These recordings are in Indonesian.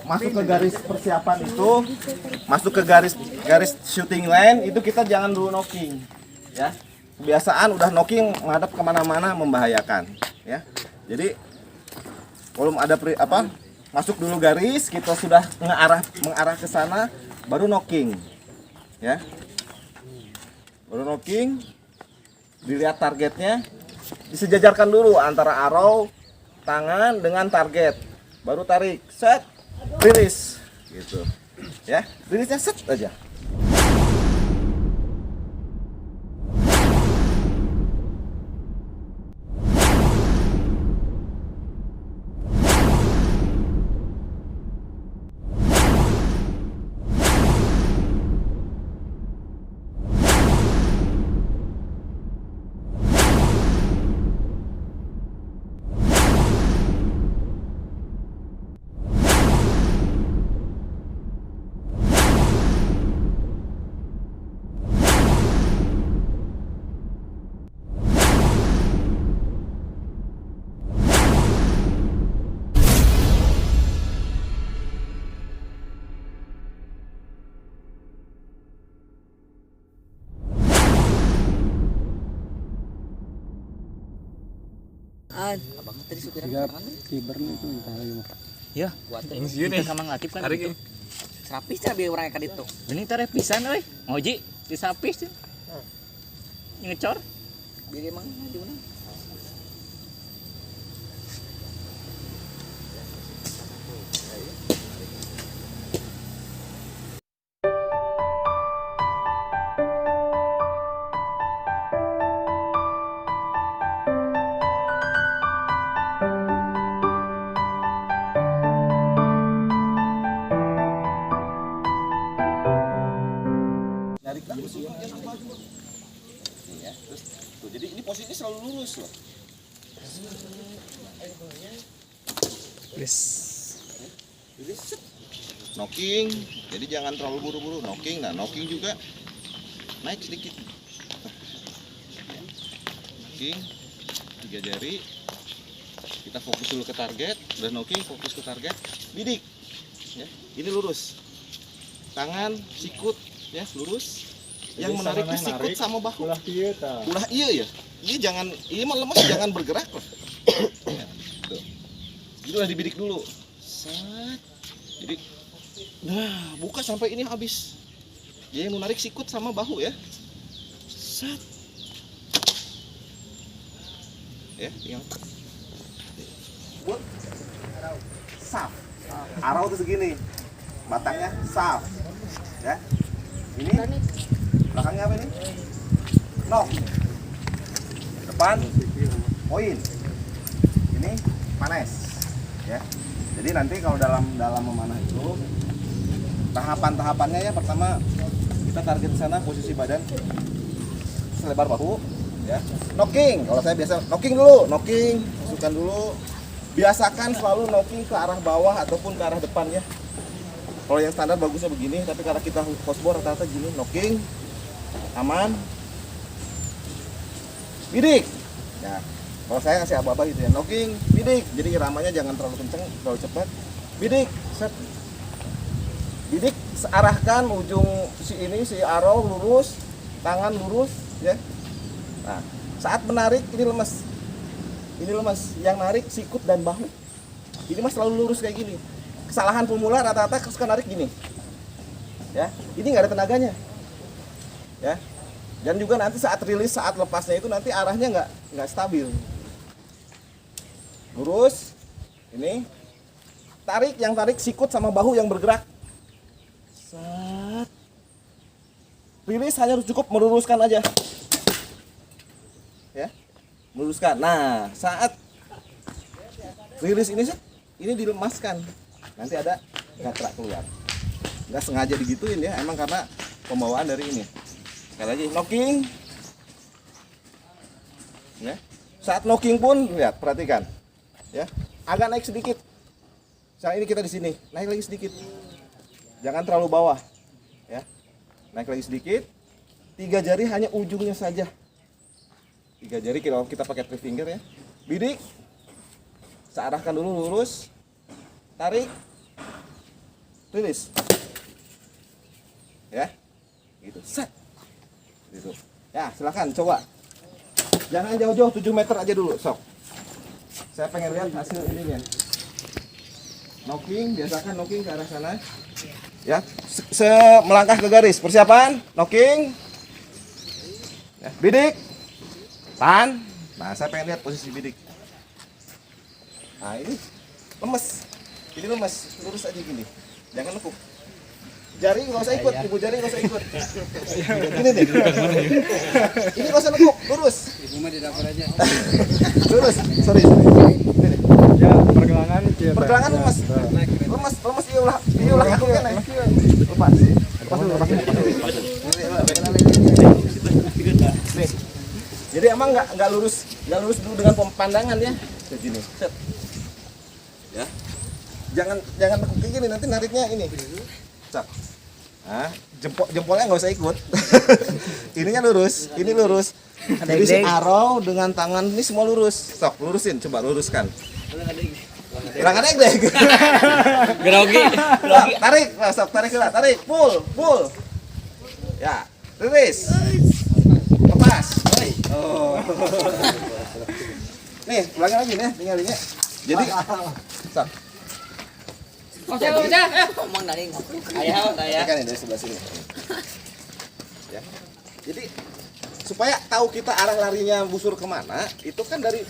masuk ke garis persiapan itu, masuk ke garis shooting line itu kita jangan dulu knocking, ya. Kebiasaan udah knocking menghadap kemana-mana membahayakan, ya. Jadi belum ada masuk dulu garis, kita sudah mengarah ke sana, baru knocking, ya. Baru knocking, dilihat targetnya, disejajarkan dulu antara arrow, tangan dengan target, baru tarik, set, rilis, gitu, ya. Rilisnya set aja. Abang tadi supirnya Tiga kiber itu entah lagi mah. ya ini sih nih sama ngatip kan gitu. Serapis cara biar orang kan itu Ini tare pisan euy. Ngoji disapis tuh. Ngecor. biar emang di mana Nariklah posisinya sama baju. Nih ya, terus tuh, jadi ini posisinya selalu lurus loh. Yes. Jadi set. Knocking, jadi jangan terlalu buru-buru knocking. Nah, knocking juga naik sedikit. Knocking, 3 jari. Kita fokus dulu ke target. Udah knocking, fokus ke target. Bidik. Ya, ini lurus. Tangan, sikut, ya lurus. Yang menarik itu sikut sama bahu. Ulah kieu tah. Ulah iya ya. Ini mah lemas jangan bergerak loh. Ya, tuh. Jadi udah dibidik dulu. Set. Jadi nah, buka sampai ini habis. Jadi yang menarik sikut sama bahu ya. Set. Ya, yang buat saf. Arrow tuh segini. Batangnya saf. Ya. Ini belakangnya apa ini? Knock. Depan poin. Ini manes. Ya. Jadi nanti kalau dalam memanah itu tahapan-tahapannya ya, pertama kita target di sana posisi badan selebar bahu, ya. Knocking. Kalau saya biasa knocking dulu, masukkan dulu. Biasakan selalu knocking ke arah bawah ataupun ke arah depan ya. Kalau yang standar bagusnya begini, tapi karena kita housebore rata-rata gini, knocking, aman, bidik. Ya, kalau saya ngasih apa-apa gitu ya, knocking, bidik. Jadi iramanya jangan terlalu kenceng, terlalu cepat. Bidik, set. Bidik, searahkan ujung si arrow lurus, tangan lurus, ya. Nah, saat menarik ini lemas. Ini lemas, yang narik sikut dan bahu. Ini mas selalu lurus kayak gini. Kesalahan pemula rata-rata suka narik gini, ya. Ini nggak ada tenaganya, ya. Dan juga nanti saat rilis, saat lepasnya itu nanti arahnya nggak stabil. Lurus, ini tarik, yang tarik sikut sama bahu yang bergerak. Set. Rilis hanya cukup meluruskan aja, ya. Meluruskan. Nah, saat rilis ini ini dilemaskan. Nanti ada gatra keluar. Nggak sengaja digituin ya, emang karena pembawaan dari ini. Sekali lagi, knocking. Ya. Saat knocking pun, lihat, perhatikan. Ya, agak naik sedikit. Sekarang ini kita di sini, naik lagi sedikit. Jangan terlalu bawah. Ya. Naik lagi sedikit. 3 jari hanya ujungnya saja. 3 jari kalau kita pakai 3 finger ya. Bidik. Searahkan dulu lurus. Tarik. rilis. Ya, gitu, set, gitu. Ya, silakan coba. Jangan jauh-jauh, 7 meter aja dulu, sok. Saya pengen lihat hasil ininya. Knocking, biasakan knocking ke arah sana. Ya, melangkah ke garis. Persiapan, knocking. Ya, bidik, tahan. Nah, saya pengen lihat posisi bidik. Nah, ini lemes. Ini lemes, lurus aja gini. Jangan nekuk. Jari nggak usah ikut, ibu jari nggak usah ikut. Ini deh. Ini nggak usah nekuk, lurus. Ibu mah di dapur aja. Lurus. Sorry. Ini deh. Ya, pergelangan kieu. Pergelangan lemes. Lemes iya ulah aku kan. Lepas. Lepas dulu. Nih. Jadi emang nggak lurus dulu dengan pandangan ya. Kayak gini. Set. Ya. Jangan nekuk kayak gini, nanti nariknya ini. Cak. Nah, jempolnya nggak usah ikut. Ininya lurus, ini lurus. Jadi si arrow dengan tangan ini semua lurus. Sok, lurusin, coba luruskan. Kurang ada deh. Grogi. Tarik, lah, sok, tarik lah, tarik, pull. Ya, rilis. Lepas. Oh. Nih, ulangi lagi nih, tinggal ini. Jadi, sok. Ngomong dari ayah. Kan dari sebelah sini. Ya. Jadi supaya tahu kita arah larinya busur kemana, itu kan dari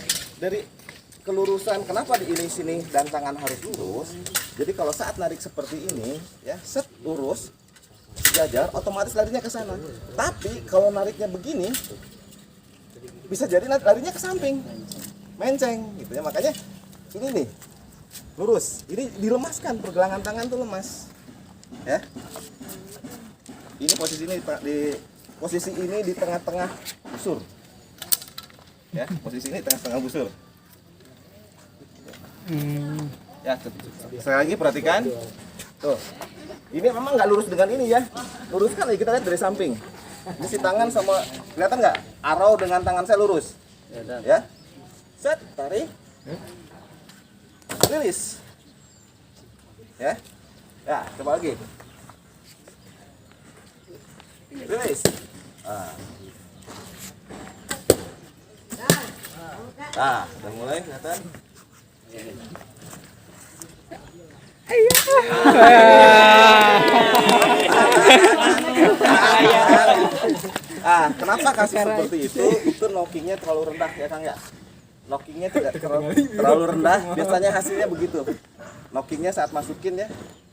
kelurusan. Kenapa di ini sini dan tangan harus lurus? Jadi kalau saat narik seperti ini, ya set lurus, sejajar, otomatis larinya ke sana. Tapi kalau nariknya begini, bisa jadi larinya ke samping, menceng, gitu ya. Makanya ini nih. Lurus, ini dilemaskan, pergelangan tangan tuh lemas, ya. Ini posisi ini di tengah-tengah busur, ya. Posisi ini tengah-tengah busur. Ya, sekali lagi perhatikan, tuh. Ini memang nggak lurus dengan ini ya, luruskan aja kita lihat dari samping. Ini si tangan sama kelihatan nggak? Arrow dengan tangan saya lurus, ya. Set, tarik. Rilis. Ya. Ya, coba lagi. Rilis. Udah mulai kelihatan. Kenapa kasih seperti itu? Itu knockingnya terlalu rendah ya Kang ya. Knockingnya tidak terlalu rendah, biasanya hasilnya begitu. Knockingnya saat masukin ya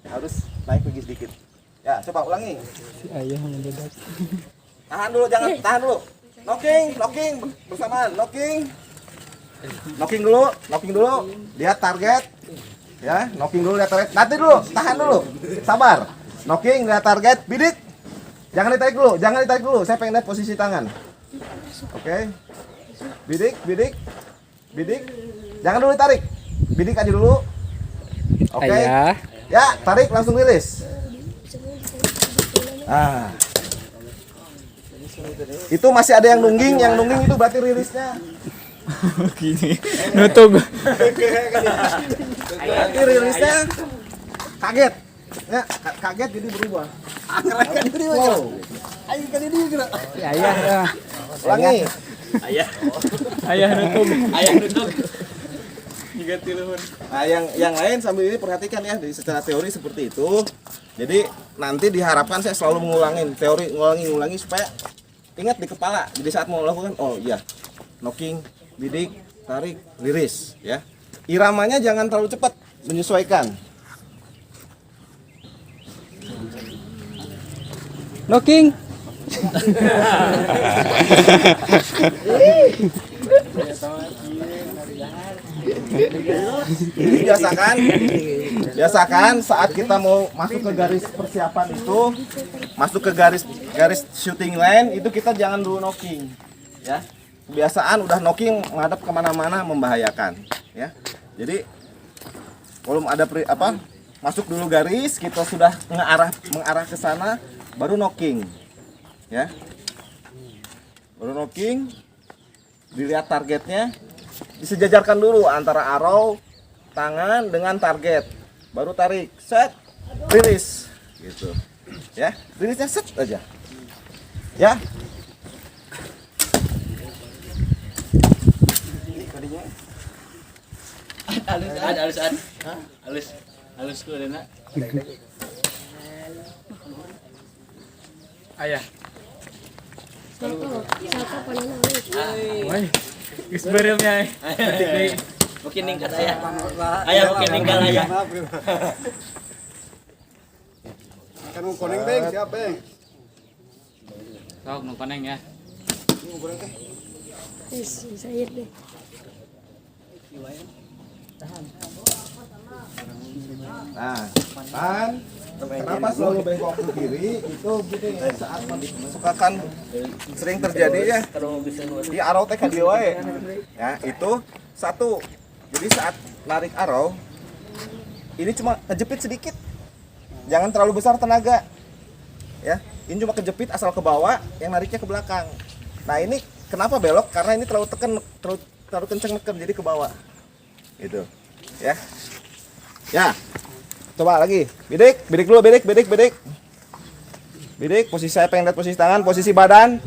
harus naik lagi sedikit. Ya, coba ulangi. Si ayah mendadak. Tahan dulu, tahan dulu. Knocking bersamaan, knocking dulu, lihat target. Ya, knocking dulu, lihat target. Nanti dulu, tahan dulu, sabar. Knocking, lihat target, bidik. Jangan ditarik dulu. Saya pengen lihat posisi tangan. Oke. Bidik. Jangan dulu ditarik. Bidik aja dulu. Oke. Ya, tarik langsung rilis. Itu masih ada yang nungging itu berarti rilisnya. Gini. Nutug. Berarti rilisnya kaget. Ya, kaget jadi berubah. Wow. Ayo kali ini gerak. Ayah ya. Ulangi. Ayah nutug. Nah, yang lain sambil ini perhatikan ya, secara teori seperti itu. Jadi nanti diharapkan saya selalu ngulangi supaya ingat di kepala. Jadi saat mau melakukan, oh iya, knocking, bidik, tarik, liris, ya. Iramanya jangan terlalu cepat, menyesuaikan. Knocking. Ini biasakan saat kita mau masuk ke garis persiapan itu, masuk ke garis shooting line itu kita jangan dulu knocking, ya. Kebiasaan udah knocking menghadap kemana-mana membahayakan, ya. Jadi kalau ada masuk dulu garis, kita sudah mengarah ke sana, baru knocking, ya. Baru knocking, dilihat targetnya, disejajarkan dulu antara arrow tangan dengan target, baru tarik, set, rilis gitu ya, rilisnya set aja ya. Halus ku dena. Ayah. Saka panana. Woi. Geus bereumnya. Mungkin ningkat aya. Aya mungkin ninggal aya. Kan kuning Beng, siap Beng. Sok nu koneng ya. Saya deh. Nah, kan kenapa selalu bengkok ke kiri itu gini ya, saat sukakan sering terjadi ya di arrow teh ka dieu wae. Ya, itu satu. Jadi saat narik arrow ini cuma kejepit sedikit. Jangan terlalu besar tenaga. Ya, ini cuma kejepit asal ke bawah, yang nariknya ke belakang. Nah, ini kenapa belok? Karena ini terlalu tekan, terlalu kencang neken jadi ke bawah. Gitu. Ya. Ya. Coba lagi. Bidik dulu, bidik. Bidik, posisi saya pengen lihat posisi tangan, posisi badan,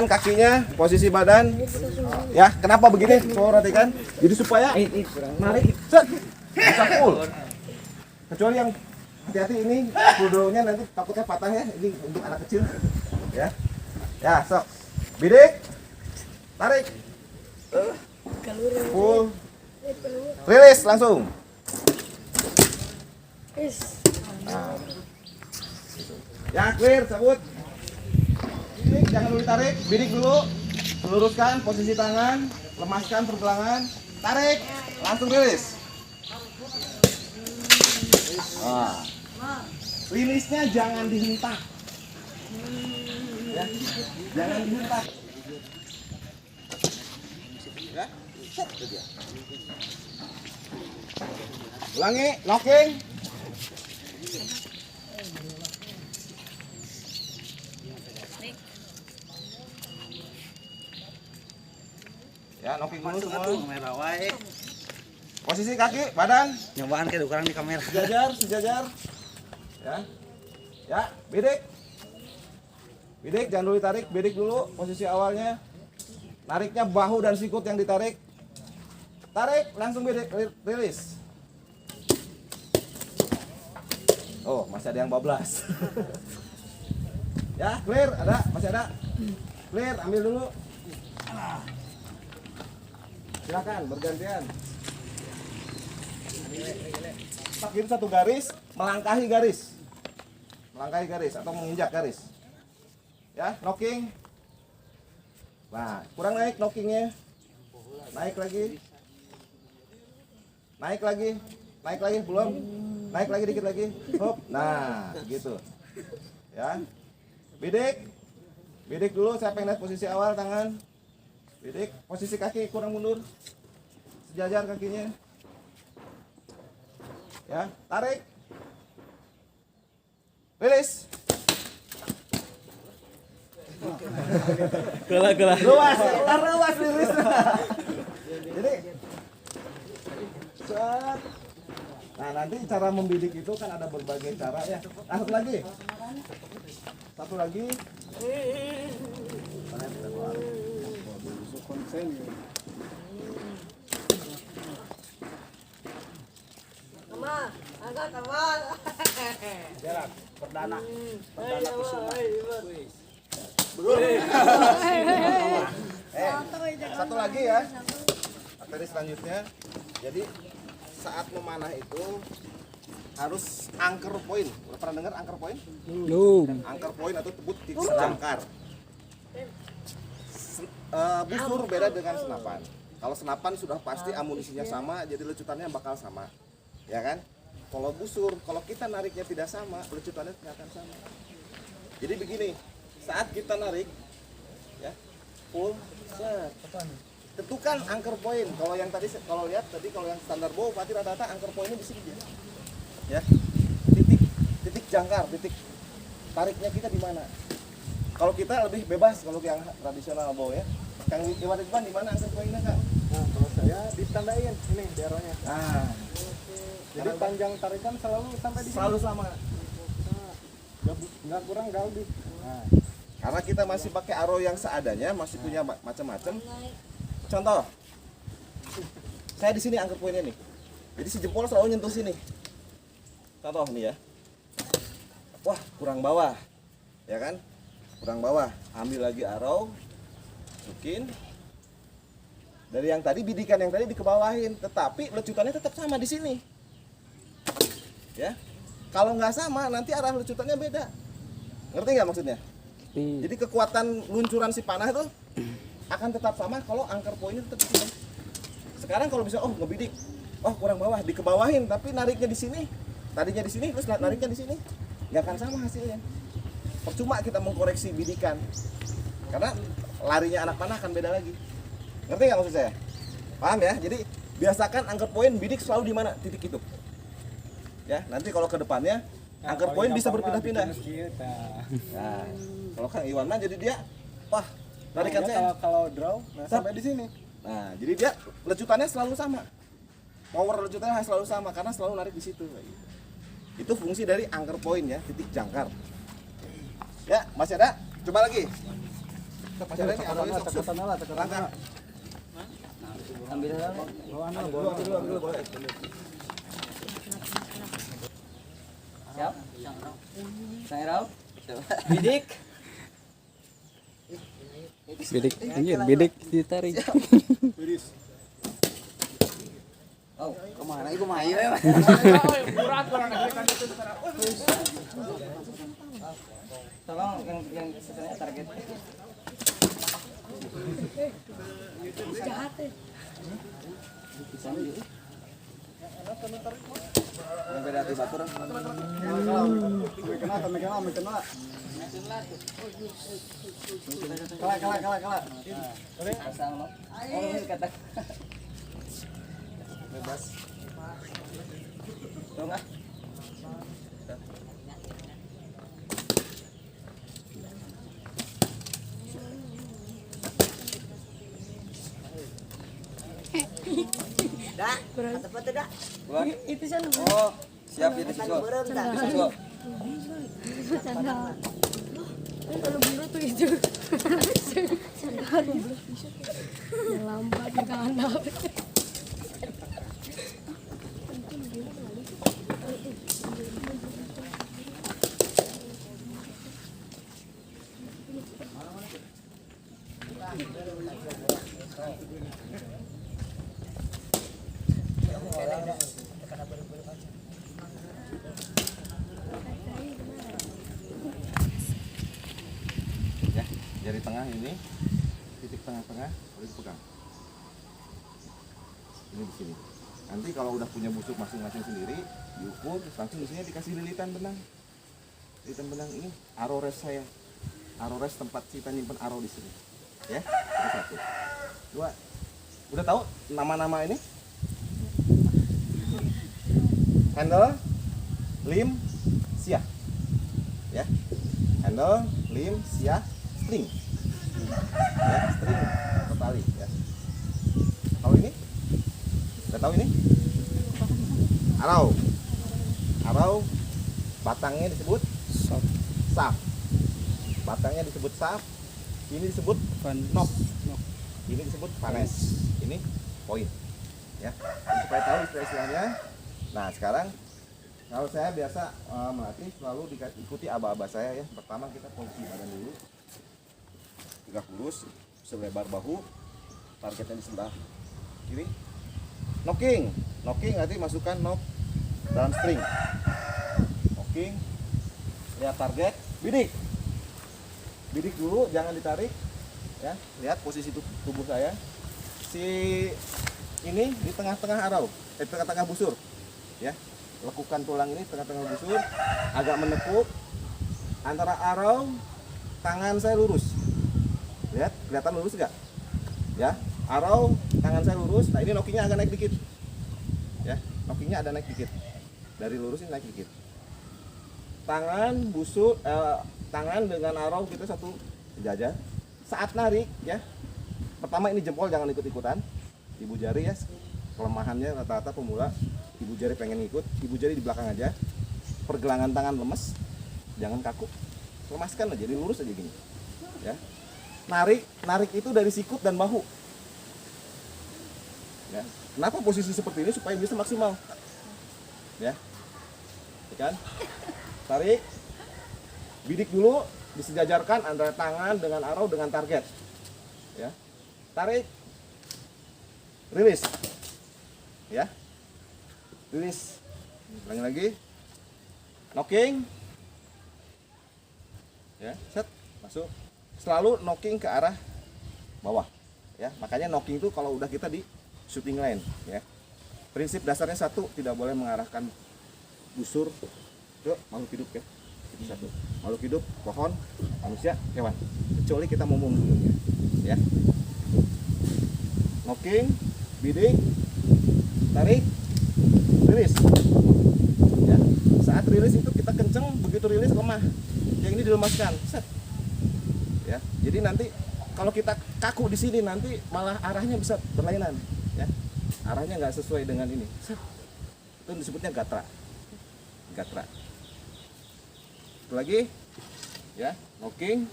kakinya, posisi badan. Ya, kenapa begini? Coba perhatikan. Jadi supaya narik, set, bisa full. Kecuali yang hati-hati ini puldonya nanti takutnya patah ya. Ini untuk anak kecil. Ya. Ya, sok. Bidik. Tarik. Full. Rilis langsung. Nah. Ya, clear, cabut. Bidik, jangan dulu tarik, bidik dulu. Luruskan posisi tangan, lemaskan pergelangan, tarik, langsung rilis. Nah. Rilisnya jangan dihentak. Ya, jangan dihentak. Ya, set aja. Ulangi, knocking. Ya, knocking dulu semua. Posisi kaki, badan. Nyobaan ke ukuran di kamera. Sejajar. Ya. Ya, bidik. Bidik, jangan dulu ditarik, bidik dulu posisi awalnya. Nariknya bahu dan sikut yang ditarik. Tarik, langsung bidik, rilis. Oh, masih ada yang bablas. Ya, clear, masih ada. Clear, ambil dulu. Silakan bergantian. Tak gitu satu garis, melangkahi garis. Melangkahi garis atau menginjak garis. Ya, knocking. Nah, kurang naik knockingnya. Naik lagi. Naik lagi, belum. Naik lagi dikit lagi. Hop. Nah, gitu. Ya. Bidik dulu, saya pengen lihat posisi awal tangan. Bidik, posisi kaki kurang mundur. Sejajar kakinya. Ya, tarik. Rilis. Luas rilis. Jadi set. Nah, nanti cara membidik itu kan ada berbagai cara ya. Nah, satu lagi. Jarak perdana kusuma. Satu lagi ya. Materi selanjutnya. Jadi saat memanah itu harus anchor point. Udah pernah dengar anchor point? Belum. Anchor point atau titik jangkar. Busur beda dengan senapan. Kalau senapan sudah pasti amunisinya sama, jadi lecutannya bakal sama, ya kan? Kalau busur, kalau kita nariknya tidak sama, lecutannya tidak akan sama. Jadi begini, saat kita narik, ya, full, set, tentukan anchor point. Kalau yang tadi, kalau lihat tadi, kalau yang standar bow, pasti rata-rata anchor pointnya di sini, ya. Titik jangkar, titik tariknya kita di mana? Kalau kita lebih bebas, kalau yang tradisional bow ya. Kang Iwan di mana anchor pointnya, Kak? Nah, kalau saya ditandain ini daerahnya. Nah, Jadi panjang tarikan selalu sampai di Selalu sama. nggak kurang nggak lebih. Nah, Karena kita masih pakai arrow yang seadanya, masih punya macam-macam. Contoh, saya di sini angker poinnya nih. Jadi si jempol selalu nyentuh sini. Contoh nih ya. Wah, kurang bawah. Ya kan? Kurang bawah. Ambil lagi arrow. Masukin. Dari yang tadi bidikan yang tadi dikebawahin, tetapi lecutannya tetap sama di sini. Ya. Kalau nggak sama, nanti arah lecutannya beda. Ngerti nggak maksudnya? Jadi kekuatan luncuran si panah itu akan tetap sama kalau angker poinnya tetap di sini. Sekarang kalau bisa ngebidik, kurang bawah, dikebawahin, tapi nariknya di sini, tadinya di sini, terus nariknya di sini, nggak akan sama hasilnya. Percuma kita mengkoreksi bidikan, karena larinya anak panah akan beda lagi. Ngerti nggak maksud saya? Paham ya? Jadi biasakan angker poin bidik selalu di mana titik itu. Ya, nanti kalau ke depannya angker poin bisa berpindah-pindah. Nah, kalau Kang Iwan mah jadi dia, wah, tarikan saya. Kalau draw, sampai di sini. Nah, jadi dia lecutannya selalu sama. Power lecutannya selalu sama karena selalu narik di situ. Itu fungsi dari angker poin ya, titik jangkar. Ya, masih ada? Coba lagi. Masih ada nih, arahnya sok-sok. Langkah. Ambil Ambil boleh. siap. Saya Rau. Bidik. Bidik, anjir, bidik ditarik. Oh, kemana ibu mah ayo ya. Tolong yang sebenarnya target. Jahat deh. Yang beda di batur. Kalah. Asal lo. Oh, kata. Bebas. Tolong ah. Dah, apa tuh dah? Itu sana. Oh, siap itu siswa. Siswa. Sandal. Kalau bulu tuh itu. Sandal bulu. Lambat juga anak. Ya, jari tengah ini, titik tengah-tengah harus dipegang. Ini di sini. Nanti kalau udah punya busuk masing-masing sendiri, diukur, terus langsung di sini dikasih lilitan benang. Lilitan benang ini arrow rest saya. Arrow rest tempat kita nyimpen arrow di sini. Ya, itu satu. Dua. Udah tahu nama-nama ini? Handle, lim, siah. Ya. Handle, lim, siah, string. Ya, string atau tali ya. Kalau ini? Udah tahu ini? Arrow. Arrow batangnya disebut saf. Batangnya disebut saf. Ini disebut knob. Ini disebut panes. Ini poin. Ya. Ini supaya tahu istilah-istilahnya. Nah, sekarang kalau saya biasa melatih selalu ikuti aba-aba saya ya. Pertama kita posisi badan dulu. Tegak lurus, selebar bahu. Targetnya di sebelah kiri. Knocking nanti masukkan knob dalam string. Knocking. Lihat target, bidik. Bidik dulu, jangan ditarik. Ya, lihat posisi tubuh saya. Si ini di tengah-tengah arrow, tengah-tengah busur. Ya, lekukan tulang ini tengah-tengah busur, agak menekuk antara arrow, tangan saya lurus. Lihat, kelihatan lurus nggak? Ya, arrow, tangan saya lurus. Nah, ini knockingnya agak naik dikit. Ya, knockingnya ada naik dikit. Dari lurus ini naik dikit. Tangan busur, tangan dengan arrow kita satu sejajar. Saat narik, ya. Pertama ini jempol jangan ikut-ikutan. Ibu jari ya, kelemahannya rata-rata pemula. ibu jari pengen ngikut, ibu jari di belakang aja. Pergelangan tangan lemes, jangan kaku, lemaskan aja, jadi lurus aja gini, ya. Narik itu dari sikut dan bahu. Ya. Kenapa posisi seperti ini supaya bisa maksimal, ya, kan? Tarik, bidik dulu, disejajarkan antara tangan dengan arrow dengan target, ya. Tarik, rilis, ya, rilis, ulangi lagi. Knocking, ya, set, masuk. Selalu knocking ke arah bawah, ya. Makanya knocking itu kalau udah kita di shooting line, ya. Prinsip dasarnya satu, tidak boleh mengarahkan busur ke makhluk hidup, ya. Itu satu. Makhluk hidup, pohon, manusia, hewan. Kecuali kita mau membunuhnya, ya. Knocking, bidik, tarik, rilis. Ya. Saat rilis itu kita kenceng, begitu rilis lemah. Yang ini dilemaskan, set. Ya. Jadi nanti kalau kita kaku di sini nanti malah arahnya bisa berlainan, ya. Arahnya nggak sesuai dengan ini. Set. Itu disebutnya gatra. Gatra. Satu lagi, ya, knocking.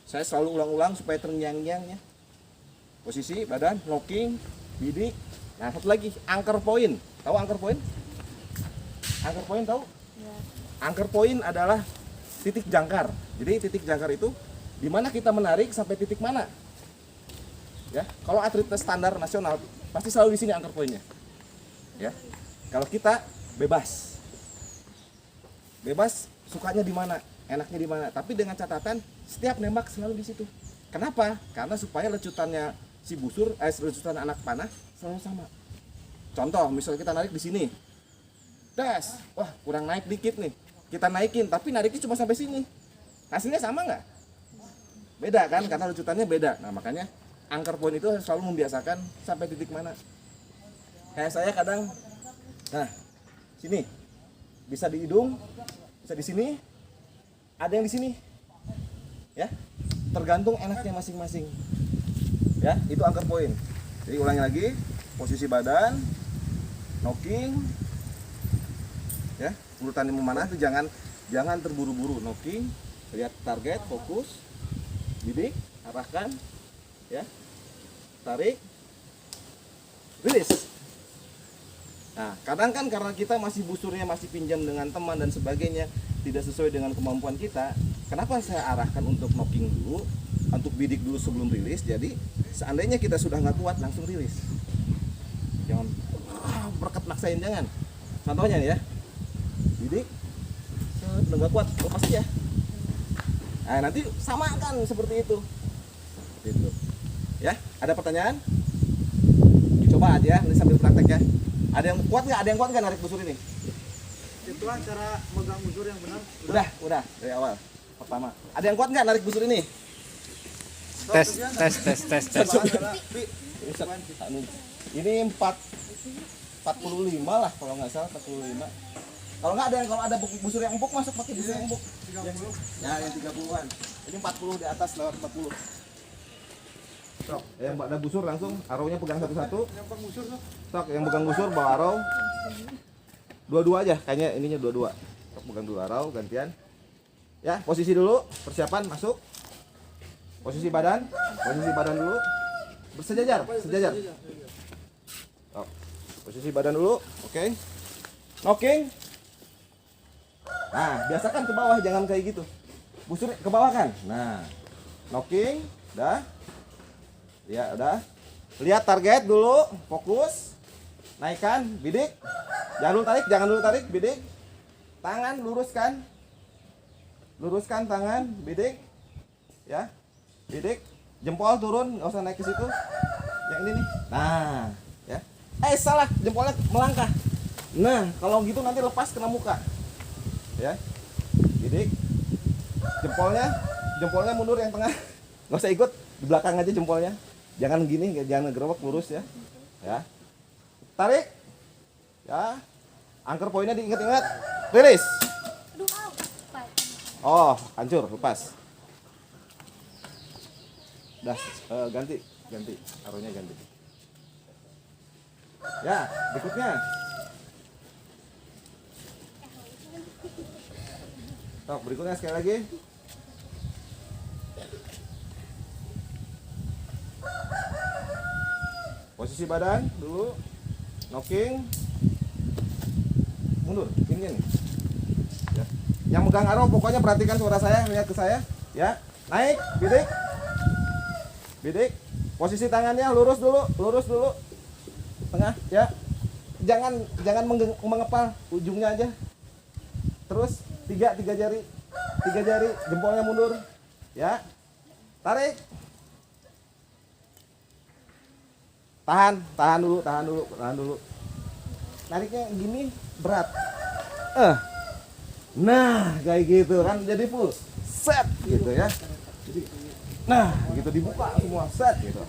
Saya selalu ulang-ulang supaya terngiang-ngiang, ya. Posisi badan, knocking, bidik. Nah, satu lagi, anchor point. Tahu anchor point? Anchor point tahu? Ya. Anchor point adalah titik jangkar. Jadi titik jangkar itu di mana kita menarik sampai titik mana? Ya, kalau atlet standar nasional pasti selalu di sini anchor pointnya. Ya, kalau kita bebas, bebas sukanya di mana, enaknya di mana. Tapi dengan catatan setiap nembak selalu di situ. Kenapa? Karena supaya lecutannya si busur, lecutan anak panah selalu sama. Contoh, misalnya kita narik di sini, das, wah kurang naik dikit nih, kita naikin, tapi nariknya cuma sampai sini. Hasilnya sama nggak? Beda kan, karena lecutannya beda. Nah makanya anchor point itu selalu membiasakan sampai titik mana. Kayak saya kadang, nah sini, bisa di hidung, bisa di sini, ada yang di sini, ya, tergantung enaknya masing-masing. Ya, itu anchor point. Jadi ulangi lagi, posisi badan, knocking, ya, urutan memanah itu jangan terburu-buru. Knocking, lihat target, fokus, bidik, arahkan, ya, tarik, rilis. Nah, kadang kan karena kita masih busurnya masih pinjam dengan teman dan sebagainya, tidak sesuai dengan kemampuan kita. Kenapa saya arahkan untuk knocking dulu, untuk bidik dulu sebelum rilis? Jadi seandainya kita sudah nggak kuat, langsung rilis. Jangan berkat maksain, jangan. Contohnya nih ya, bidik, udah nggak kuat, lepas aja. Nah nanti samakan seperti itu. Gitu. Ya, ada pertanyaan? Coba aja, nanti sambil praktek ya. Ada yang kuat nggak? Ada yang kuat nggak narik busur ini? Itulah cara megang busur yang benar. Udah dari awal. Pertama. Ada yang kuat nggak narik busur ini? Tes. Ini 45 lah kalau nggak salah, 45. Kalau nggak ada busur yang empuk, masuk pakai busur yang empuk. 30. Ya, yang 30-an. Ini 40 di atas lewat 40. Sok, yang ada busur langsung arrownya pegang satu-satu. Sok, yang pegang busur bawa arrow. Dua-dua aja, kayaknya ininya dua-dua. Sok, pegang dulu arrow, gantian. Ya, posisi dulu, persiapan masuk. Posisi badan dulu. Bersejajar, sejajar. Sok, posisi badan dulu, oke. Knocking. Nah, biasakan ke bawah, jangan kayak gitu. Busur ke bawah kan? Nah, knocking, udah. Ya, udah. Lihat target dulu, fokus. Naikkan, bidik. Jangan dulu tarik, bidik. Tangan luruskan. Luruskan tangan, bidik. Ya. Bidik. Jempol turun, nggak usah naik ke situ. Yang ini nih. Nah, ya. Salah, jempolnya melangkah. Nah, kalau gitu nanti lepas kena muka. Ya. Bidik. Jempolnya mundur yang tengah. Nggak usah ikut, di belakang aja jempolnya. Jangan gini, jangan ngegerobak, lurus ya. Ya. Tarik. Ya. Anchor pointnya diingat-ingat. Rilis. Oh, hancur, lepas. Dah, ganti. Arrownya ganti. Ya, berikutnya. Tok, berikutnya sekali lagi. Posisi badan dulu, knocking, mundur, ini nih. Ya. Yang megang arrow pokoknya perhatikan suara saya, lihat ke saya, ya. Naik, bidik, bidik. Posisi tangannya lurus dulu, tengah, ya. Jangan mengepal, ujungnya aja. Terus tiga jari, jempolnya mundur, ya. Tarik. Tahan dulu. Nariknya gini berat. Nah, kayak gitu kan jadi full set gitu ya. Jadi, nah, gitu dibuka semua set gitu.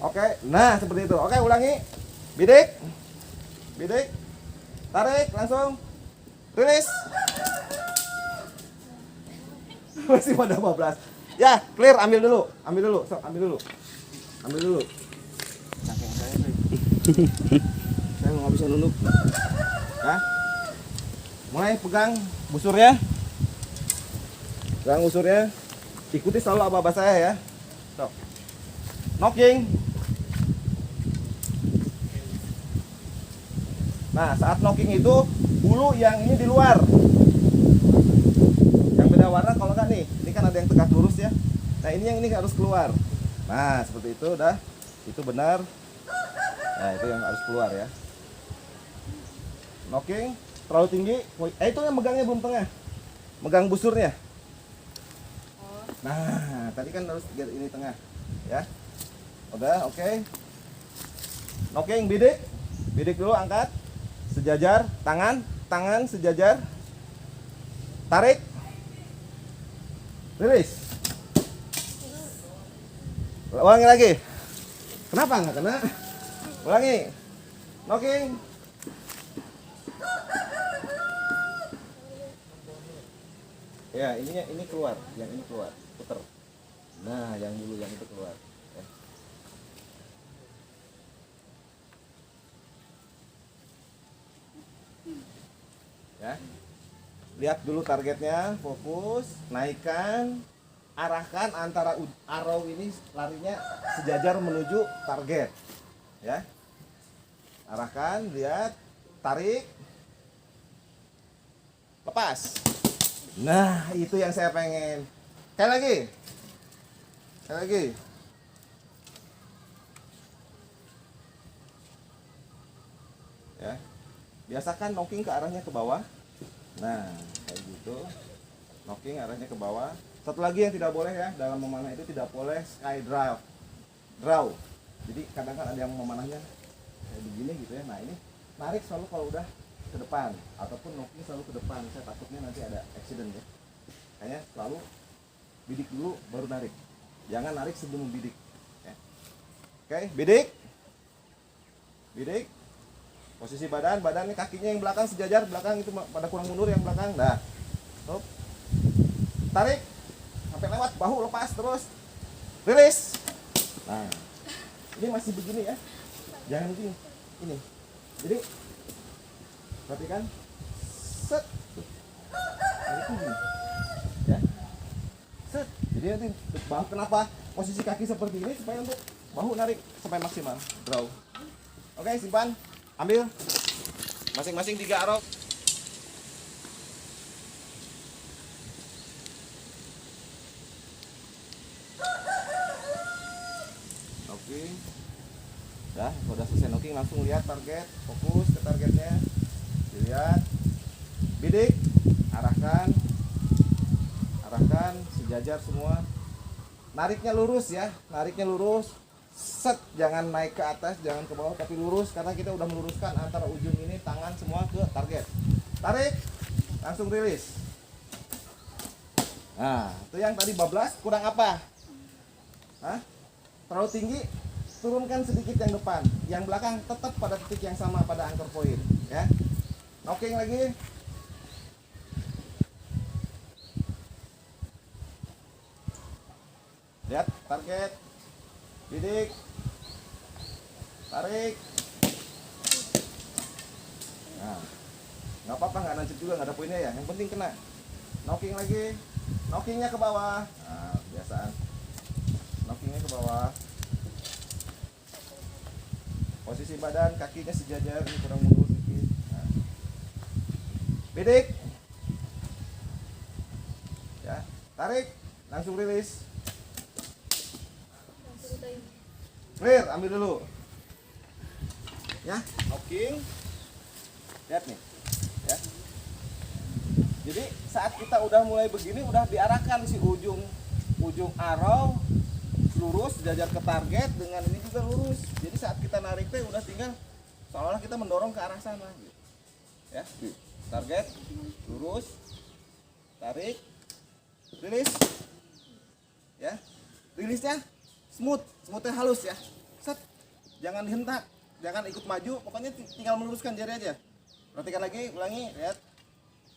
Oke, nah seperti itu. Oke, ulangi. Bidik. Tarik langsung. Rilis. Masih pada 15. Ya, clear, ambil dulu. Sok, ambil dulu. Saya nggak bisa nunduk. Ya. Mulai pegang busurnya. Ikuti selalu apa-apa saya ya. Sok. Knocking. Nah, saat knocking itu bulu yang ini di luar. Yang beda warna kalau nggak nih. Ini kan ada yang tegak lurus ya. Nah, ini yang ini harus keluar. Nah, seperti itu udah. Itu benar. Nah, itu yang harus keluar ya. Knocking terlalu tinggi. Itu yang megangnya belum tengah. Megang busurnya. Nah, tadi kan harus ini tengah, ya. Udah, oke. Knocking, bidik dulu, angkat. Sejajar, tangan sejajar. Tarik. Rilis. Ulangi lagi. Kenapa nggak kena? Ulangi. Knocking. Ya, ini keluar, yang ini keluar, puter. Nah, yang dulu yang itu keluar. Ya. Lihat dulu targetnya, fokus, naikkan, arahkan antara arrow ini larinya sejajar menuju target. Ya. Arahkan, lihat, tarik. Lepas. Nah, itu yang saya pengen. Sekali lagi. Ya. Biasakan knocking ke arahnya ke bawah. Nah, kayak gitu. Knocking arahnya ke bawah. Satu lagi yang tidak boleh ya, dalam memanah itu tidak boleh sky draw. Jadi kadang-kadang ada yang memanahnya kayak begini gitu ya. Nah, ini narik selalu kalau udah ke depan ataupun knocking selalu ke depan. Saya takutnya nanti ada accident ya. Kayaknya selalu bidik dulu baru narik. Jangan narik sebelum bidik. Ya. Oke, bidik. Posisi badan ini kakinya yang belakang sejajar, belakang itu pada kurang mundur yang belakang. Dah. Stop. Tarik sampai lewat bahu, lepas terus. Rilis. Nah. Ini masih begini ya. Jangan begini. Ini. Jadi perhatikan. Set. Nah, itu gini. Ya. Set. Jadi nanti bahu, kenapa posisi kaki seperti ini supaya untuk bahu narik sampai maksimal. Draw. Oke, simpan. Ambil masing-masing 3 arrow. Oke. Udah selesai knocking, langsung lihat target, fokus ke targetnya. Dilihat. Bidik, arahkan sejajar semua. Nariknya lurus ya, set, jangan naik ke atas, jangan ke bawah, tapi lurus karena kita udah meluruskan antara ujung ini tangan semua ke target. Tarik, langsung rilis. Nah, itu yang tadi bablas kurang apa? Hah? Terlalu tinggi, turunkan sedikit yang depan, yang belakang tetap pada titik yang sama pada anchor point, ya. Knocking lagi. Lihat target. Bidik, tarik, Nggak apa-apa, nggak nancep juga, nggak ada poinnya ya. Yang penting kena. Knocking lagi. Knockingnya ke bawah. Nah, kebiasaan. Knockingnya ke bawah. Posisi badan, kakinya sejajar, ini kurang mundur sedikit. Nah. Bidik. Ya, tarik, langsung rilis. Clear, ambil dulu. Ya, knocking. Lihat nih. Ya. Jadi saat kita udah mulai begini, udah diarahkan si ujung arrow lurus jajar ke target, dengan ini juga lurus. Jadi saat kita narik teh udah tinggal seolah-olah kita mendorong ke arah sana gitu. Ya, target lurus, tarik, rilis. Ya, rilisnya smoothnya halus ya. Set, jangan dihentak, jangan ikut maju, pokoknya tinggal meluruskan jari aja. Perhatikan lagi, ulangi, lihat.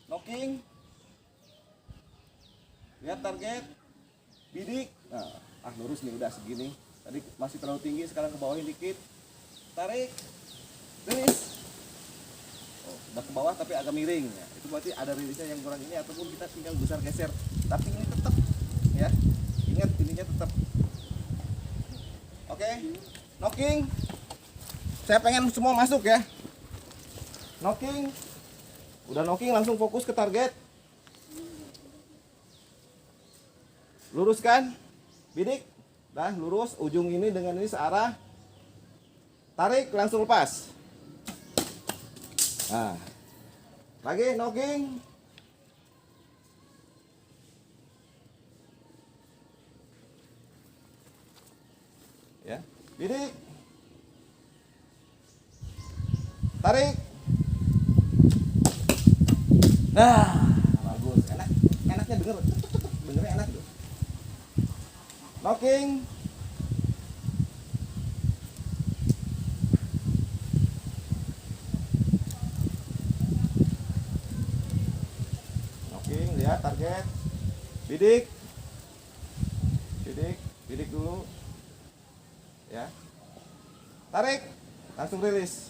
Knocking. Lihat target. Bidik. Nah, lurus nih udah segini. Tadi masih terlalu tinggi, sekarang ke bawahin dikit. Tarik. Rilis. Oh, udah ke bawah tapi agak miring ya. Itu berarti ada rilisnya yang kurang ini, ataupun kita tinggal besar geser. Tapi ini tetap ya. Ingat ininya tetap. Oke. Knocking. Saya pengen semua masuk ya. Knocking. Udah knocking langsung fokus ke target. Luruskan. Bidik. Dah lurus, ujung ini dengan ini searah. Tarik, langsung lepas. Nah. Lagi knocking. Ya. Bidik. Tarik. Nah, bagus. Enaknya dengernya enak tuh. Knocking. Knocking, lihat target. Bidik. Bidik dulu. Ya. Tarik, langsung rilis.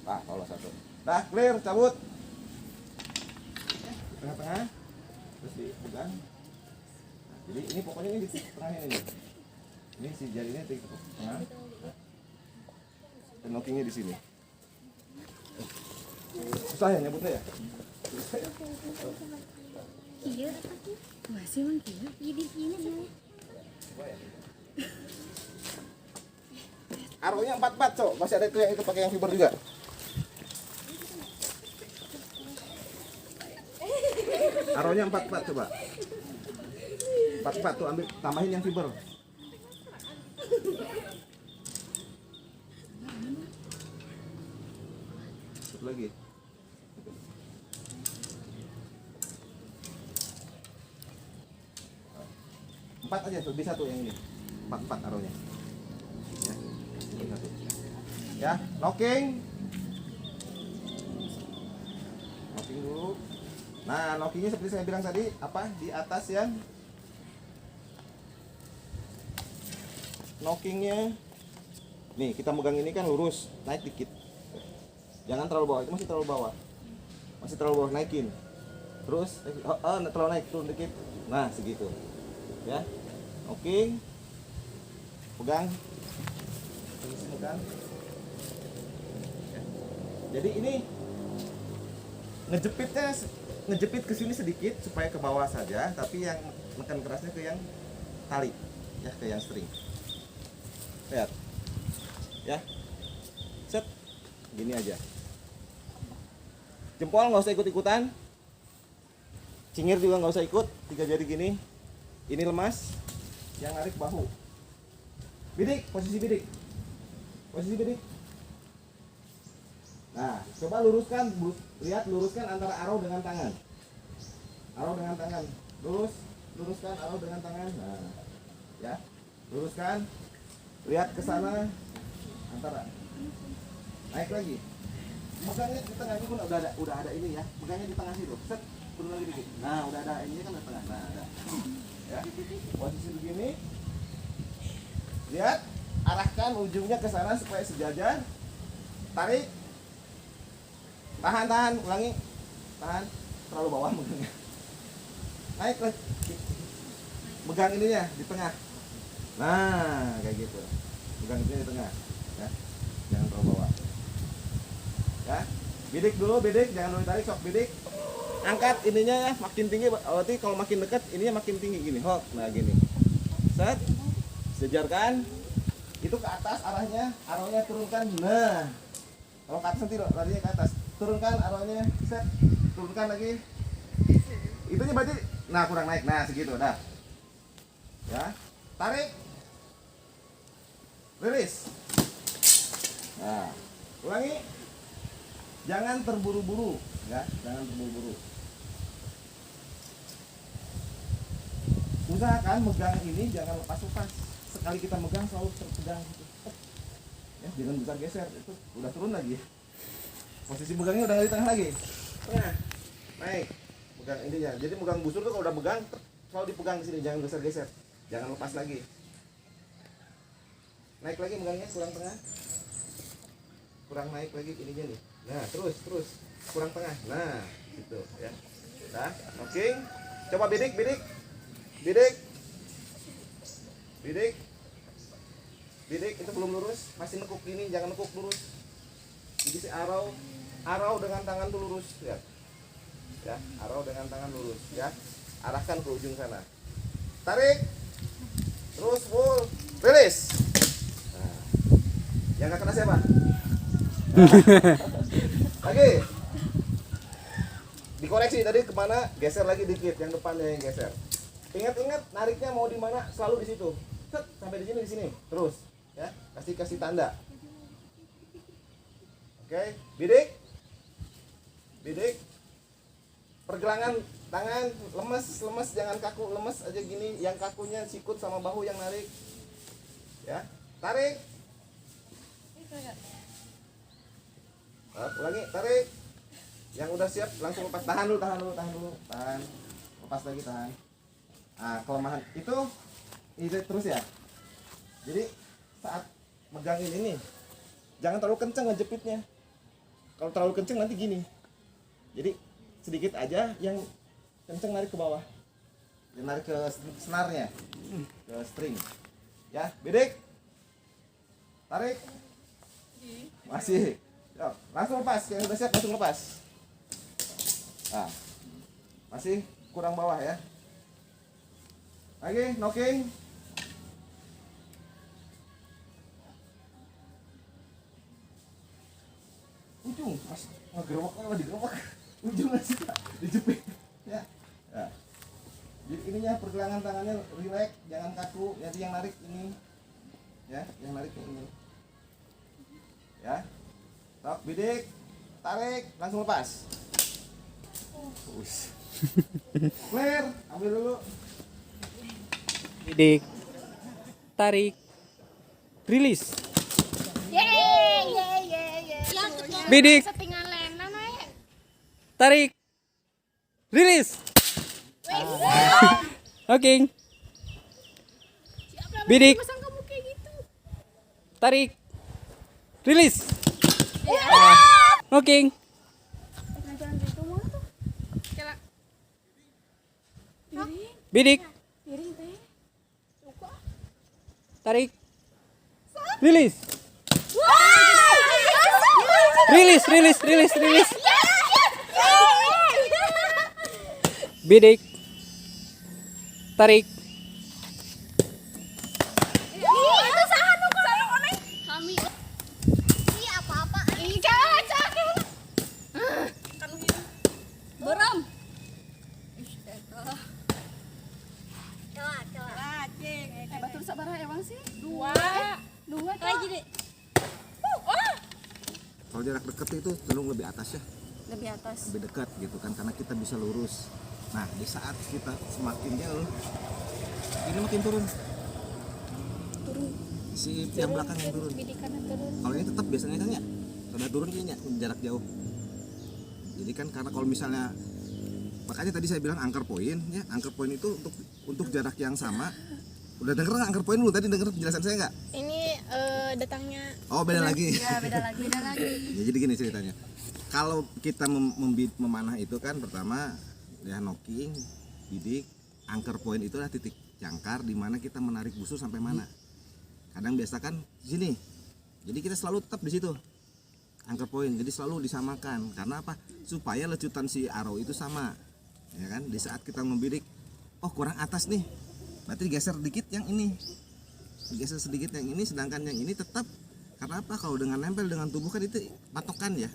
Kalau satu. Dah clear, cabut. Tengah-tengah. Terus dipegang. Nah, jadi ini pokoknya ini di tengahnya ini. Ini si jarinya di tengah. Dan knockingnya di sini. Susah ya nyebutnya ya? Iya, masih mungkin. Ini sih. Arrownya 4-4, Cok. Masih ada itu pakai yang fiber juga. Arrownya 4-4 coba. 4-4 tuh, ambil tambahin yang fiber. Satu lagi. 4 aja tuh, bisa tuh yang ini. 4-4 arrownya. Ya. Ini satu. Ya, knocking. Knocking dulu. Nah, knockingnya seperti saya bilang tadi, apa di atas yang knockingnya. Nih, kita megang ini kan lurus, naik dikit. Jangan terlalu bawah, itu masih terlalu bawah. Masih terlalu bawah, naikin. Terus, terlalu naik, turun dikit. Nah, segitu. Ya, knocking. Pegang. Pegang. Ya. Jadi ini ngejepit ke sini sedikit supaya ke bawah saja, tapi yang menekan kerasnya ke yang tali, ya, ke yang string. Lihat, ya, set, gini aja. Jempol nggak usah ikut-ikutan, cingir juga nggak usah ikut, 3 jari gini. Ini lemas, yang narik bahu. Bidik, posisi bidik, posisi bidik. Nah, coba luruskan, lihat luruskan antara arrow dengan tangan. Arrow dengan tangan, luruskan arrow dengan tangan. Nah, ya, luruskan, lihat ke sana, antara, naik lagi. Megangnya di tengah ini pun udah ada ini ya, megangnya di tengah situ. Set, turun lagi dikit. Nah, udah ada ini kan di tengah. Nah, ada. Ya, posisi begini. Lihat, arahkan ujungnya ke sana supaya sejajar. Tarik. Tahan, ulangi. Tahan. Terlalu bawah megangnya. Naik lagi. Megang ininya di tengah. Nah, kayak gitu. Pegang ini di tengah. Ya. Jangan terlalu bawah. Ya. Bidik dulu, bidik, jangan dulu tarik, sok bidik. Angkat ininya ya, makin tinggi. Berarti kalau makin dekat ininya makin tinggi gini. Hop, nah gini. Set. Sejarkan. Itu ke atas arahnya turunkan. Nah. Kalau ke atas nanti larinya ke atas. Turunkan arahnya, set. Turunkan lagi. Itunya berarti nah kurang naik. Nah, segitu dah. Ya. Tarik. Rilis. Nah, ulangi. Jangan terburu-buru, ya. Jangan terburu-buru. Usahakan megang ini jangan lepas-lepas. Sekali kita megang selalu terpegang gitu. Ya, jangan besar geser. Itu udah turun lagi. Posisi megangnya udah di tengah lagi. Tengah. Naik. Pegang ininya. Jadi megang busur tuh kalau udah megang selalu dipegang di sini, jangan geser-geser. Jangan lepas lagi. Naik lagi megangnya kurang tengah. Kurang naik lagi ininya nih. Nah, terus kurang tengah. Nah, gitu ya. Nah, oke. Coba bidik. Bidik itu belum lurus, masih nekuk gini, jangan nekuk lurus. Jadi si arrow dengan tangan tuh lurus, ya. Ya, arrow dengan tangan lurus, ya. Arahkan ke ujung sana. Tarik. Terus full, rilis. Nah, yang nggak kena siapa? Lagi. Dikoreksi tadi kemana? Geser lagi dikit, yang depannya yang geser. Ingat nariknya mau di mana? Selalu di situ. Set, sampai di sini. Terus, ya. Kasih tanda. Oke, bidik. Pergelangan tangan lemes, jangan kaku, lemes aja gini. Yang kakunya sikut sama bahu yang narik. Ya, tarik. Ulangi, tarik. Yang udah siap langsung lepas. Tahan dulu. Lepas lagi, tahan. Nah, kelemahan itu terus ya. Jadi saat megangin ini jangan terlalu kenceng ngejepitnya. Kalau terlalu kenceng nanti gini. Jadi sedikit aja yang kenceng narik ke bawah. Dan narik ke senarnya. Ke string. Ya, bidik. Tarik. Masih. Yo, langsung lepas, yang udah siap langsung lepas. Nah, masih kurang bawah ya. Lagi, knocking. Ujung, mas, digerobak. Ujung masih dijepit. Ya. Ya. Jadi ininya pergelangan tangannya relax, jangan kaku. Jadi yang narik ini. Ya, yang narik ini. Ya. Tok, bidik, tarik, langsung lepas. Clear, ambil dulu. Bidik, tarik, rilis. Bidik, tarik, rilis. Oke. Bidik, tarik, rilis. Oke. Bidik, tarik, rilis. Rilis. Bidik, tarik, Kalau jarak dekat itu cenderung lebih atas ya. Lebih dekat gitu kan, karena kita bisa lurus. Nah, di saat kita semakin jauh, ini makin turun. Si yang belakang yang turun. Kalau ini tetap biasanya kan ya, udah turun kayaknya jarak jauh. Jadi kan karena kalau misalnya, makanya tadi saya bilang anchor point ya, anchor point itu untuk jarak yang sama Udah denger nggak angker poin dulu tadi, denger penjelasan saya nggak? Ini datangnya Oh beda lagi. ya beda lagi. Ya, jadi gini ceritanya. Kalau kita memanah itu kan pertama ya knocking, bidik, angker poin itu adalah titik jangkar di mana kita menarik busur sampai mana. Kadang biasa kan di sini. Jadi kita selalu tetap di situ. Angker poin. Jadi selalu disamakan. Karena apa? Supaya lecutan si arrow itu sama. Ya kan? Di saat kita membidik, oh kurang atas nih. Berarti digeser sedikit yang ini. Digeser sedikit yang ini, sedangkan yang ini tetap. Karena apa? Kalau dengan nempel dengan tubuh kan itu patokan ya.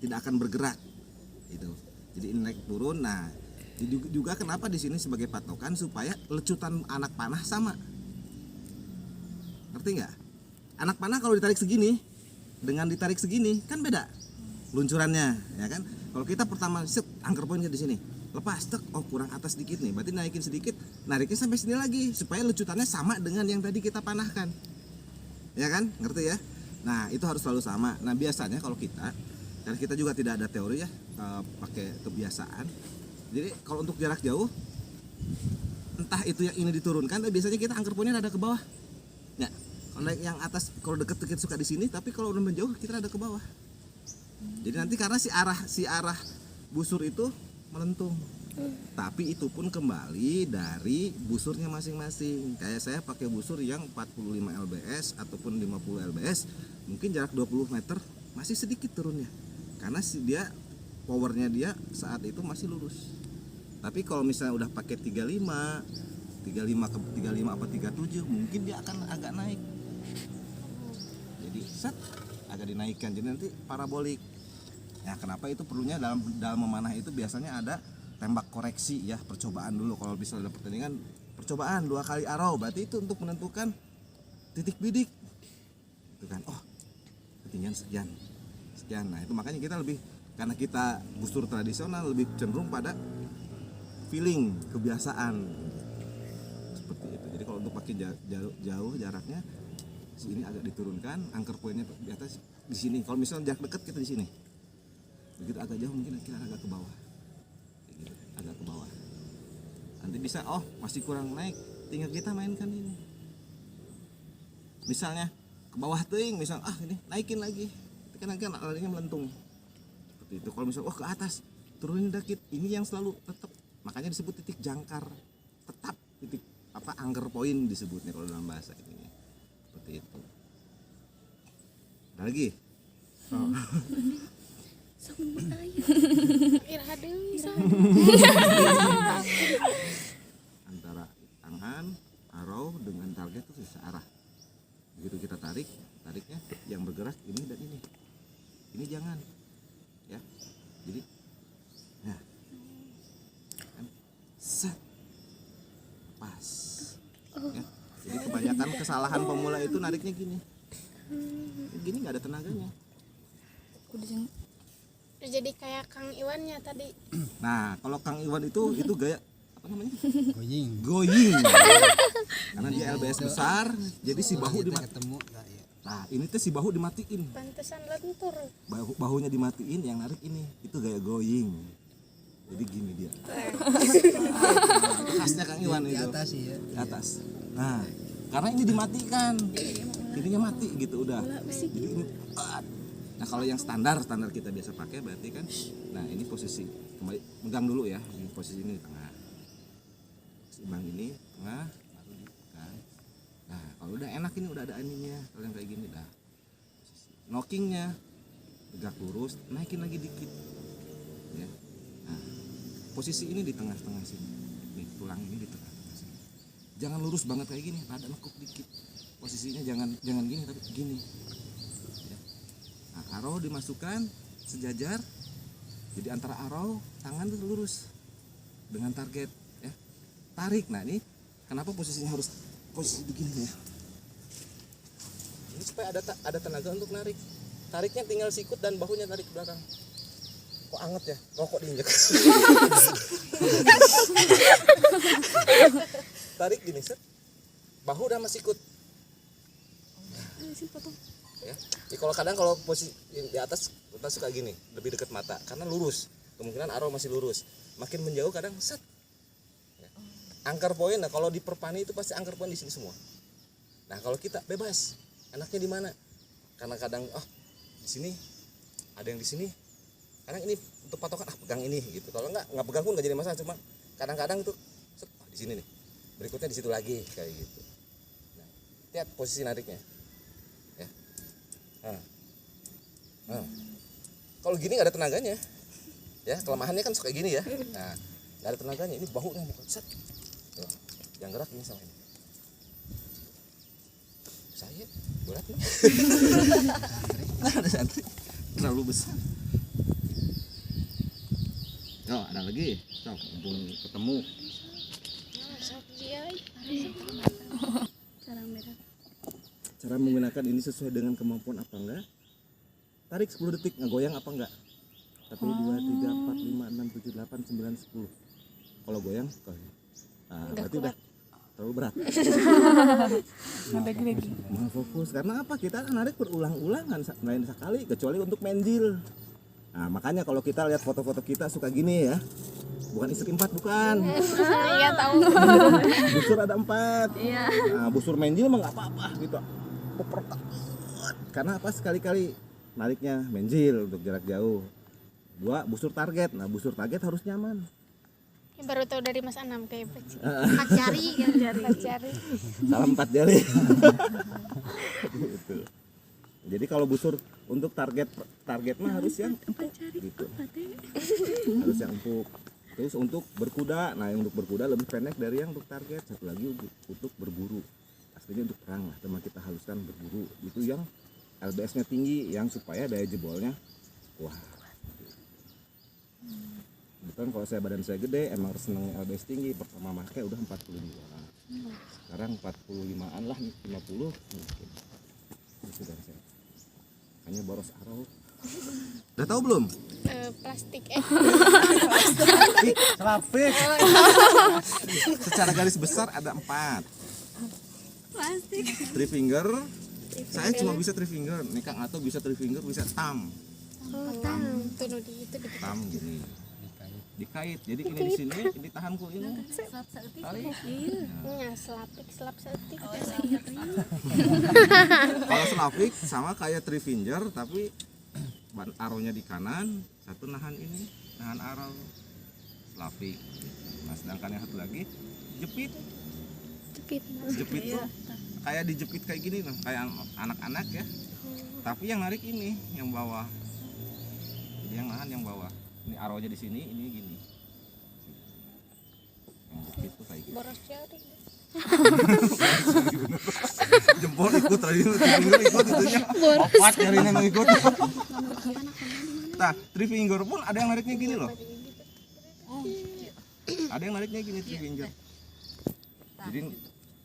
Tidak akan bergerak. Gitu. Jadi ini naik turun. Nah, juga kenapa di sini sebagai patokan supaya lecutan anak panah sama. Ngerti nggak? Anak panah kalau ditarik segini dengan ditarik segini kan beda luncurannya, ya kan? Kalau kita pertama set angker poinnya di sini, lepas tek, oh kurang atas sedikit nih, berarti naikin sedikit, nariknya sampai sini lagi supaya lecutannya sama dengan yang tadi kita panahkan, ya kan? Ngerti ya? Nah itu harus selalu sama. Nah biasanya kalau kita, karena kita juga tidak ada teori ya, pakai kebiasaan. Jadi kalau untuk jarak jauh, entah itu yang ini diturunkan, tapi biasanya kita angker poinnya ada ke bawah. Ya, kalau yang atas kalau deket-deket suka di sini, tapi kalau udah menjauh kita ada ke bawah. Jadi nanti karena si arah busur itu melentung. Tapi itu pun kembali dari busurnya masing-masing. Kayak saya pakai busur yang 45 lbs ataupun 50 lbs, mungkin jarak 20 meter masih sedikit turunnya. Karena dia powernya dia saat itu masih lurus. Tapi kalau misalnya udah pakai 35 apa 37, mungkin dia akan agak naik. Jadi set agak dinaikkan, jadi nanti parabolik. Ya kenapa itu perlunya dalam memanah itu biasanya ada tembak koreksi ya, percobaan dulu. Kalau misalnya ada pertandingan percobaan 2 kali arrow, berarti itu untuk menentukan titik bidik. Itu kan, oh ketinggian sekian. Nah itu makanya kita lebih, karena kita busur tradisional lebih cenderung pada feeling, kebiasaan seperti itu. Jadi kalau untuk pakai jauh jaraknya sini agak diturunkan, angker poinnya di atas di sini. Kalau misalnya jarak dekat kita di sini, begitu agak jauh mungkin kita agak ke bawah, gitu, agak ke bawah. Nanti bisa, oh masih kurang naik, tinggal kita mainkan ini. Misalnya ke bawah ting, misal ini naikin lagi, kan larinya melentung. Seperti itu. Kalau misalnya ke atas, turunin dikit. Ini yang selalu tetap. Makanya disebut titik jangkar, tetap titik angker poin disebutnya kalau dalam bahasa ini. Seperti itu. Ada lagi? Oh. Antara tangan, arrow dengan target itu searah. Begitu kita tariknya yang bergerak ini dan ini. Ini jangan. Ya. Jadi nah. Set. Pas. Ya. Jadi kebanyakan kesalahan pemula itu nariknya gini. Gini nggak ada tenaganya. Jadi kayak Kang Iwannya tadi. Nah, kalau Kang Iwan itu gaya apa namanya? Goying. Karena dia LBS besar, jadi si bahu dimatiin. Nah, ini tuh si bahu dimatiin. Pantesan lentur. Bahunya dimatiin, yang narik ini. Itu gaya going. Jadi gini dia. Khasnya Kang Iwan itu. Di atas ya. Di atas. Nah, karena ini dimatikan. Ininya mati gitu udah. Jadi ini nah kalau yang standar kita biasa pakai berarti kan, nah ini posisi kembali megang dulu ya, ini posisi ini di tengah, seimbang ini tengah, baru di kan. Nah kalau udah enak ini udah ada ininya, kalau yang kayak gini dah knockingnya tegak lurus, naikin lagi dikit ya. Nah posisi ini di tengah-tengah sini, nih tulang ini di tengah-tengah sini, jangan lurus banget kayak gini, rada nekuk dikit, posisinya jangan gini tapi gini. Nah, arrow dimasukkan sejajar, jadi antara arrow tangan itu lurus dengan target ya. Tarik. Nah ini kenapa posisinya harus posisi begini ya, ini supaya ada tenaga untuk narik. Tariknya tinggal sikut dan bahunya tarik ke belakang. Kok anget ya, rokok diinjek. Tarik gini set, bahu udah masih sikut ya. Jadi kalau posisi di atas kita suka gini, lebih dekat mata karena lurus, kemungkinan arrow masih lurus. Makin menjauh kadang set ya. Angker poin, nah kalau di perpani itu pasti angker poin di sini semua. Nah kalau kita bebas, enaknya di mana? Karena kadang di sini ada yang di sini. Kadang ini untuk patokan pegang ini gitu. Kalau nggak pegang pun nggak jadi masalah. Cuma kadang-kadang itu di sini nih. Berikutnya di situ lagi kayak gitu. Nah, lihat posisi nariknya. Ya. Kalau gini nggak ada tenaganya. Ya kelemahannya kan suka gini ya. Nah nggak ada tenaganya. Ini bahunya bukan set. Tuh, yang gerak ini sama ini. Saya berat nih. Ada santri terlalu besar. Oh, ada lagi. Sok, mumpung ketemu. Cara menggunakan ini sesuai dengan kemampuan apa enggak? Tarik 10 detik, ngegoyang apa enggak? 1, 2, 3, 4, 5, 6, 7, 8, 9, 10. Kalau goyang, berarti udah terlalu berat. Mau fokus karena apa? Kita kan narik berulang-ulang kan lain sekali kecuali untuk menjil. Nah, makanya kalau kita lihat foto-foto kita suka gini ya. Bukan istri 4 bukan. Iya tahu. Busur ada 4. Iya. Nah, busur menjil mah nggak apa-apa gitu. Karena apa sekali-kali nariknya menjil untuk jarak jauh. 2 busur target. Nah, busur target harus nyaman. Baru tahu dari Mas Anam kayak beci. 4 jari kan jari. 4 jari. Salam 4 jari. Gitu. Jadi kalau busur untuk target mah harus yang gitu. Harus yang empuk. Terus untuk berkuda, nah yang untuk berkuda lebih pendek dari yang untuk target. Satu lagi untuk berburu. Aslinya untuk perang lah, teman kita haluskan berburu. Itu yang LBS-nya tinggi, yang supaya daya jebolnya wah. Bukan kalau badan saya gede, emang seneng LBS tinggi. Pertama pakai udah 42. Sekarang 45-an lah, 50 mungkin. Itu dan saya. Hanya boros arrow. Udah tahu belum? Plastik Selapik. Secara garis besar ada 4. Plastik. 3 finger. Saya cuma bisa 3 finger. Nih Kang Ato bisa 3 finger, bisa thumb. Itu di Thumb gini. Dikait. Jadi ini di sini, ini tahanku ini. Tali. Ya, selapik, selap setik. Kalau selapik sama kayak 3 finger tapi arrownya di kanan, satu nahan ini, nahan arrow. Selapik. Nah, sedangkan yang satu lagi jepit. Jepit tuh kayak dijepit kayak gini loh, kayak anak-anak ya. Tapi yang narik ini, yang bawah. Jadi yang nahan yang bawah. Ini arrownya di sini, ini gini. Yang jepit tuh kayak gitu. Boros jari. Jempol ikut tadi, finger ikut itunya. Opat jarinya mau ikut. Nah, 3 finger pun ada yang nariknya gini loh. Ada yang nariknya gini 3 finger. Jadi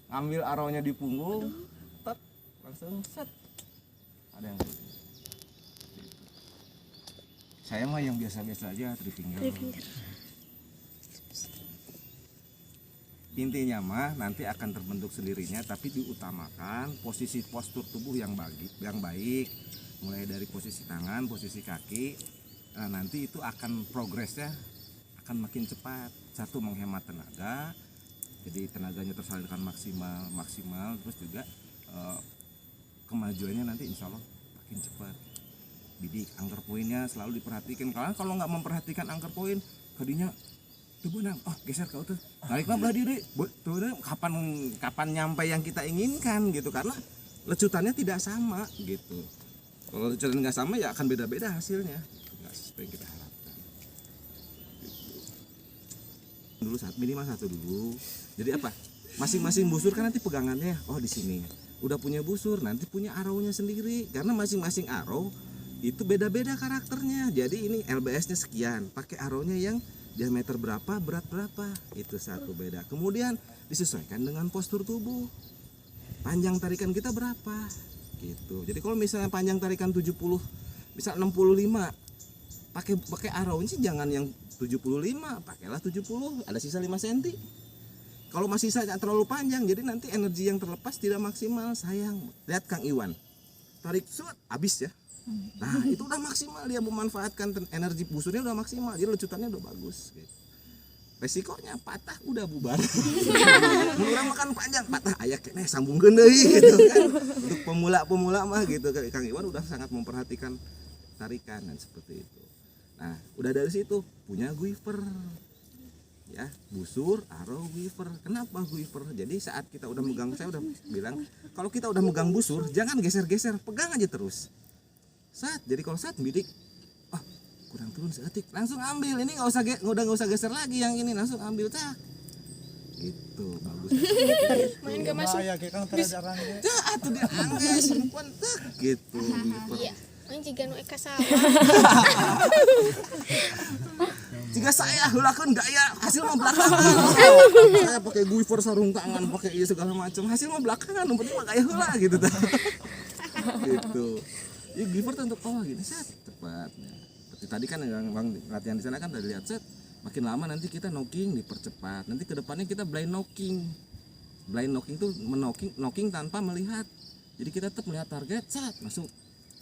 ngambil arrownya di punggung, tet, langsung set. Ada yang gitu. Saya mah yang biasa-biasa aja 3 finger. Intinya mah nanti akan terbentuk sendirinya, tapi diutamakan posisi postur tubuh yang baik, mulai dari posisi tangan, posisi kaki. Nah, nanti itu akan progresnya akan makin cepat. Satu, menghemat tenaga, jadi tenaganya tersalurkan maksimal, terus juga kemajuannya nanti insya Allah makin cepat. Bidik angker poinnya selalu diperhatikan, karena kalau nggak memperhatikan angker poin, kadinya tuh benang, geser kau tuh, nariklah belah diri, tuh kapan nyampe yang kita inginkan gitu, karena lecutannya tidak sama gitu. Kalau lecutan nggak sama ya akan beda-beda hasilnya, nggak sesuai yang kita harapkan. Gitu. Dulu minimal 1 dulu. Jadi apa? Masing-masing busur kan nanti pegangannya, di sini. Udah punya busur, nanti punya arrownya sendiri, karena masing-masing arrow itu beda-beda karakternya. Jadi ini LBS-nya sekian, pakai arrownya yang diameter berapa, berat berapa, itu satu beda. Kemudian disesuaikan dengan postur tubuh, panjang tarikan kita berapa gitu. Jadi kalau misalnya panjang tarikan 70, bisa 65, pakai arrow sih jangan yang 75, pakailah 70, ada sisa 5 cm. Kalau masih sisa terlalu panjang, jadi nanti energi yang terlepas tidak maksimal, sayang. Lihat Kang Iwan, tarik suat habis ya. Nah itu udah maksimal, dia memanfaatkan energi busurnya udah maksimal, jadi lecutannya udah bagus gitu. resikonya patah udah bubar. Mun urang makan panjang patah aya keneh sambungkeun deui gitu kan. Untuk pemula mah gitu Kang Iwan udah sangat memperhatikan tarikan dan seperti itu. Nah, udah dari situ punya guiver. Ya, busur, arrow, guiver. Kenapa guiver? Jadi saat kita udah megang, saya udah bilang kalau kita udah megang busur jangan geser-geser, pegang aja terus. Jadi kalau saat bidik, kurang turun seetik, langsung ambil. Ini nggak usah geser lagi yang ini, langsung ambil tak. Gitu bagus. Main gak masuk. Ya kayak Kang tara jarang. Atuh dia angge simpen tak gitu guiver. Iya. Main jika nu eka sawah. Jika saya hulakeun gaya hasil mah belakangan. Saya pakai guiver sarung tangan, pakai ieu segala macam. Hasil mah belakangan, yang penting mah gaya heula gitu tah. Gitu. Ya guiver tuh untuk gini set tepat. Seperti tadi kan yang Bang latihan di sana kan udah lihat set. Makin lama nanti kita knocking dipercepat. Nanti kedepannya kita blind knocking. Blind knocking tuh knocking tanpa melihat. Jadi kita tetap melihat target, set masuk.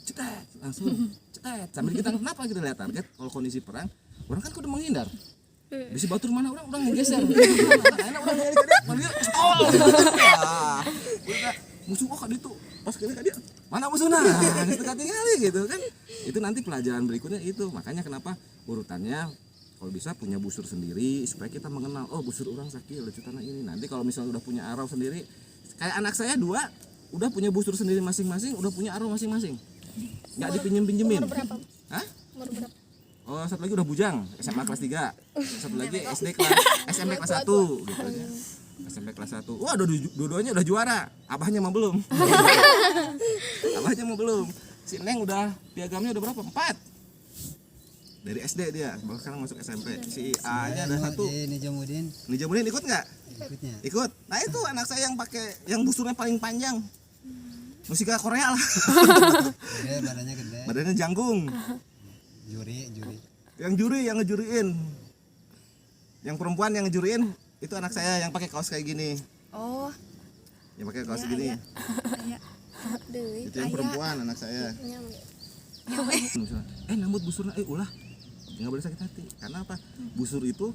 Cetet, langsung cetet. Sambil kita kenapa kita lihat target kalau kondisi perang? Orang kan kudu menghindar. Bisa batur mana orang ngegeser. Enak orang nyari ka dia, panggil stol. Musuh ka ditu. Pas kene ka dia, mana musuhna? Geus teu katingali gitu kan. Itu nanti pelajaran berikutnya itu. Makanya kenapa urutannya kalau bisa punya busur sendiri supaya kita mengenal busur orang sakit lecutannya ini. Nanti kalau misalnya udah punya arrow sendiri, kayak anak saya 2 udah punya busur sendiri masing-masing, udah punya arrow masing-masing. Enggak dipinjem-pinjemin. Umur berapa? Hah? Umur berapa? Oh, satu lagi udah bujang, SMA kelas 3. Satu lagi SMP kelas 1 gitu ya. SMP kelas 1. Wah, dua-duanya udah juara. Abahnya mah belum. Abahnya mah belum. Si Neng udah piagamnya udah berapa? 4. Dari SD dia, baru sekarang masuk SMP. Si A-nya ada 1. Nijamuddin Ikut nggak? ikutnya. Ikut. Nah, itu anak saya yang pakai yang busurnya paling panjang. Musika Korea lah. Gede, badannya gede. Badannya jangkung. Juri. Yang juri yang ngejuriin. Yang perempuan yang ngejuriin itu anak saya yang pakai kaos kayak gini. Oh, Yang pakai kaos gini. deui. Itu yang perempuan anak saya. Misalnya, nambut busurna ulah. Enggak boleh sakit hati. Karena apa? Busur itu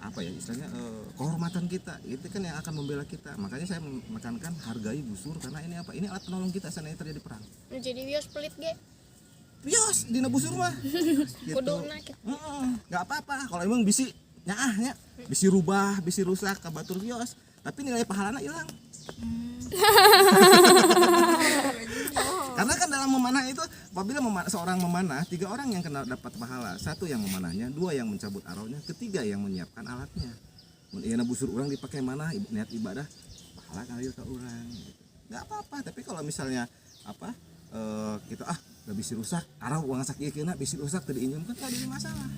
apa ya istilahnya kehormatan kita. Itu kan yang akan membela kita. Makanya saya menekankan hargai busur karena ini apa? Ini alat penolong kita saat terjadi perang. Nu jadi wios pelit ge. Bios dina busur mah. Gitu. Kuduna gitu. Enggak apa-apa kalau emang bisi nyaahnya, bisi rubah, bisi rusak ka batur bios, tapi nilai pahalana hilang. Karena kan dalam memanah itu apabila seorang memanah 3 orang yang kena dapat pahala, 1 yang memanahnya, 2 yang mencabut arrownya, 3 yang menyiapkan alatnya. Mun ieu busur urang dipakai manah niat ibadah pahala ngalir ka urang gitu. Enggak apa-apa, tapi kalau misalnya apa kita gak bisa rusak, arah uang sakit kena bisa rusak tadi injum kan jadi masalah.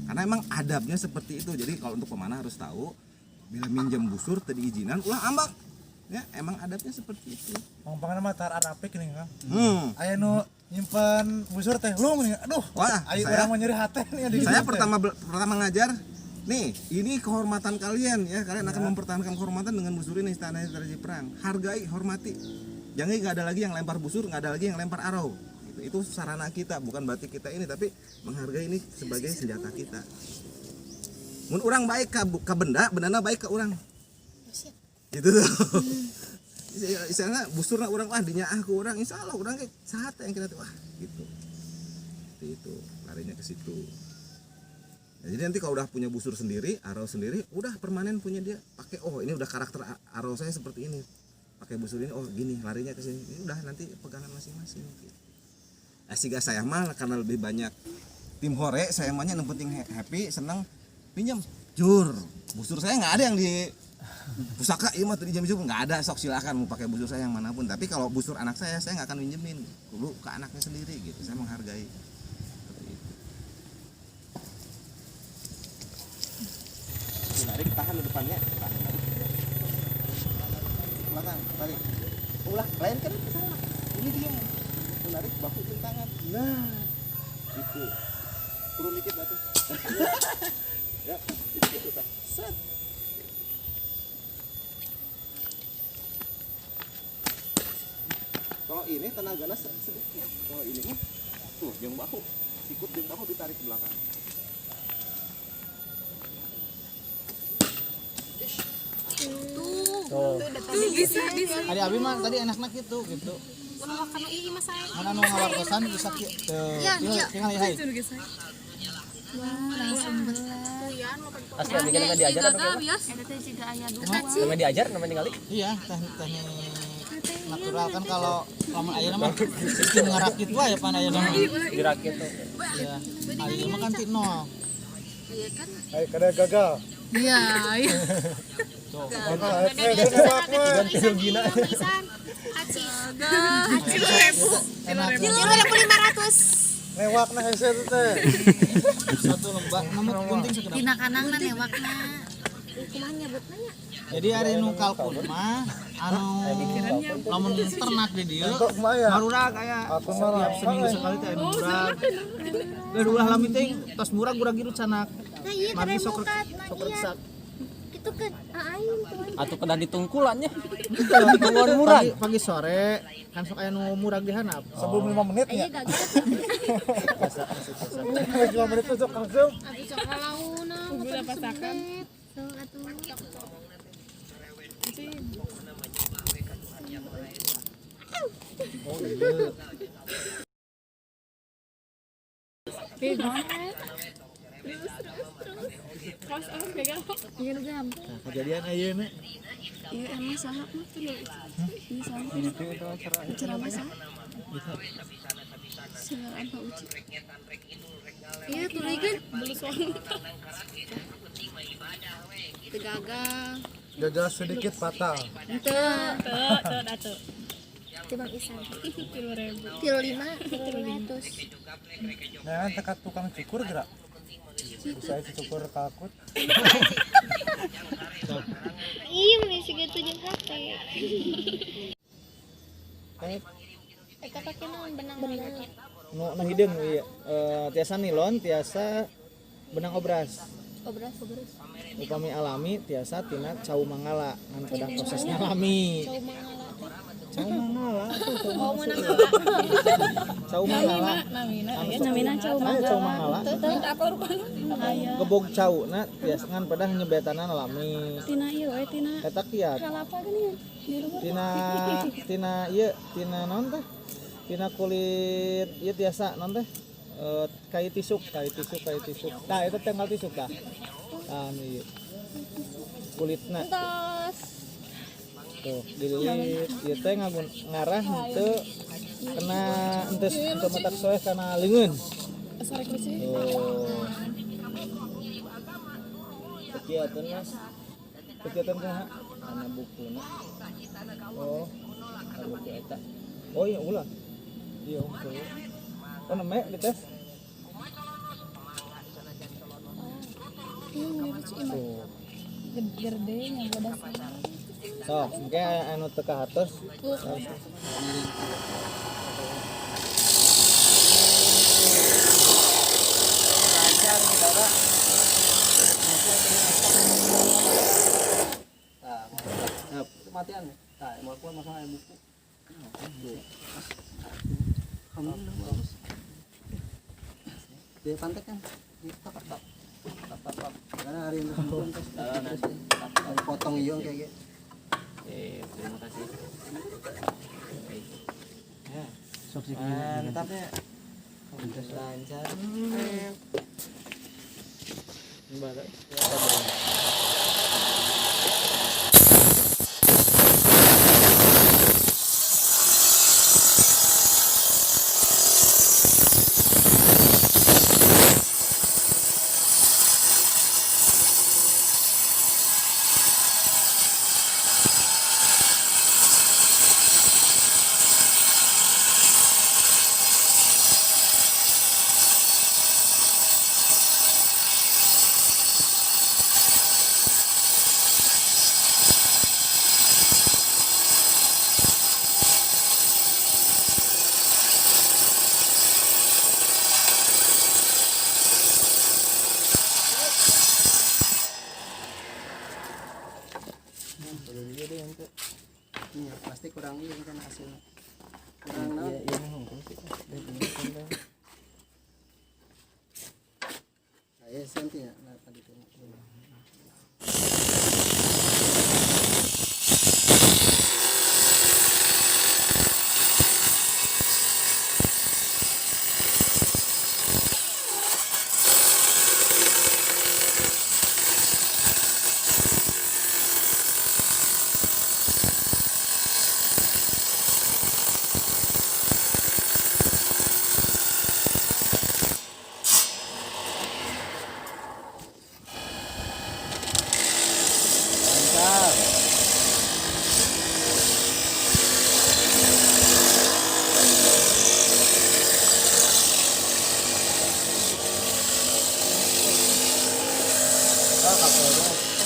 Karena emang adabnya seperti itu. Jadi kalau untuk pemanah harus tahu bila minjem busur tadi izinan ulah ambak. Ya, emang adabnya seperti itu. Pangpangan mah tar apik nih Kang. Aya nu nyimpen busur teh lu nih. Aduh. Wah, ayo urang mah nyeri hate nih di saya dieu teh. pertama ngajar nih, ini kehormatan kalian ya. Kalian akan mempertahankan kehormatan dengan busur ini istana terjadi perang. Hargai, hormati. Jangan nggak ada lagi yang lempar busur, nggak ada lagi yang lempar arrow. Itu sarana kita, bukan berarti kita ini, tapi menghargai ini sebagai senjata kita. Mun orang baik ke benda, bendana baik ke orang. Gitu tuh. Istilahnya busurna orang dinyaah ke orang, insya Allah orang kayak sahat yang kita tuh gitu. Seperti itu, larinya ke situ. Nah, jadi nanti kalau udah punya busur sendiri, arrow sendiri, udah permanen punya dia. Pakai ini udah karakter arrow saya seperti ini. Pakai busur ini, gini larinya ke sini. Ini udah nanti pegangan masing-masing. Gitu. Siga saya mah karena lebih banyak tim hore, saya mahnya yang penting happy, senang pinjam. Jur, busur saya nggak ada yang di pusaka, iya mah pinjam nggak ada, sok silakan mau pakai busur saya yang manapun. Tapi kalau busur anak saya nggak akan pinjemin, dulu ke anaknya sendiri gitu. Saya menghargai. Seperti itu. Tarik, tahan di depannya, tahan. Belakang, tarik. Ulah, lain kan salah. Ini dia. Menarik bahu dan tangan. Nah, itu turun dikit batu. Ya, itu set. Kalau ini tenaganya sedikit. Kalau ini tuh yang bahu, sikut yang bahu ditarik ke belakang. Bisa. Adi abi mah tadi enak-enak gitu. Wah, kana ieu mah saya. Mana nu ngawartosan bisa kieu. Tinggal lihat. Asli bikin nggak diajar atau gimana? Namanya diajar, namanya tinggali. Iya, teknik natural kan kalau lamun ayeuna mah sistem ngarakit wae pan ayeuna mah. Dirakit tuh. Iya. Ayeuna mah kan ti nol. Kada gagal. Iya. Tuh. Ganti rugina. Pisan. Acis. Enak. 1.500. Lewak na hese teh. Satu lembah namun gunting sekedap. Dina kanangna newakna. Kumaha nyebutna nya? Jadi hari nu kalkun mah anu lamun ternak di dieu Kok maya? marudag aya Aku mah setiap seminggu sekali teh anu murag. Geus ulah lami teh tos murag girut sanak. Nah, iya Mari teh sok mukat. sok Iya. resak. Itu kan aing tuh. Atau kedah ditungkulannya. Tungguan murag pagi sore kan sok aya nu murag di handap. Sebelum 5 menit Iya ya. gagal. 5 menit tuh langsung. Abi sok kalauna. Udah pasakan. Sok atuh. Nah, kejadian ayeuna Iya emang salah mah tuh. Ini salah. Ceramah salah. Salah apa uji? Iya tuh lagi belum suami. Tegagal. Gagal sedikit fatal. Tuh. Bang Isan. Kilo 5, kilo 500. Nah, tekat tukang cukur gerak. Bisa cukur kalkut. Iya, mengisi gitu jeung HP. Eka pake naon benang. nu hideung ieu tiasa nilon tiasa benang obras. Obras. Upami alami tiasa tina cau mangala ngan kadang prosesnya alami. Cau mangala teh. Cau mangala tuh Oh, menang ala. cau mangala. Namina cau Cau mangala. apa rupana? Aya. Gebog cau na tiasa ngan padang nyebetanan alami. Tina ieu we tina. Eta kiat. Kalapa geuning. Tina ieu tina naon teh? Tina kulit ieu tiasa naon teh? Kayu tisuk. Tah eta tanggal tisuk tah. Tah ieu. Kulitna Tos. tuh dililit ieu teh ngarah henteu kena henteu matak soeh kana leungeun. Tuh. Kegiatan Mas. Kegiatan kumaha? Ana bukuna. Oh. Ana buku eta. Oh iya ulah. Iya, betul. Oh, neme dites. Tuh. Gerdenya bodas. Sok, engke anu teu ka hatos. Matian. Nah, mau keluar masang air buku. Alhamdulillah bagus. Dia pantek kan. Tap. Karena hari ini sebelum tes. Potong ieu kayak gitu. Terima kasih. Mantap ya. Terus lancar. Iya, pasti kurang ini kan hasilnya. Kurang nah. Iya, Saya senti ya, nah tadi tuh. Kapolres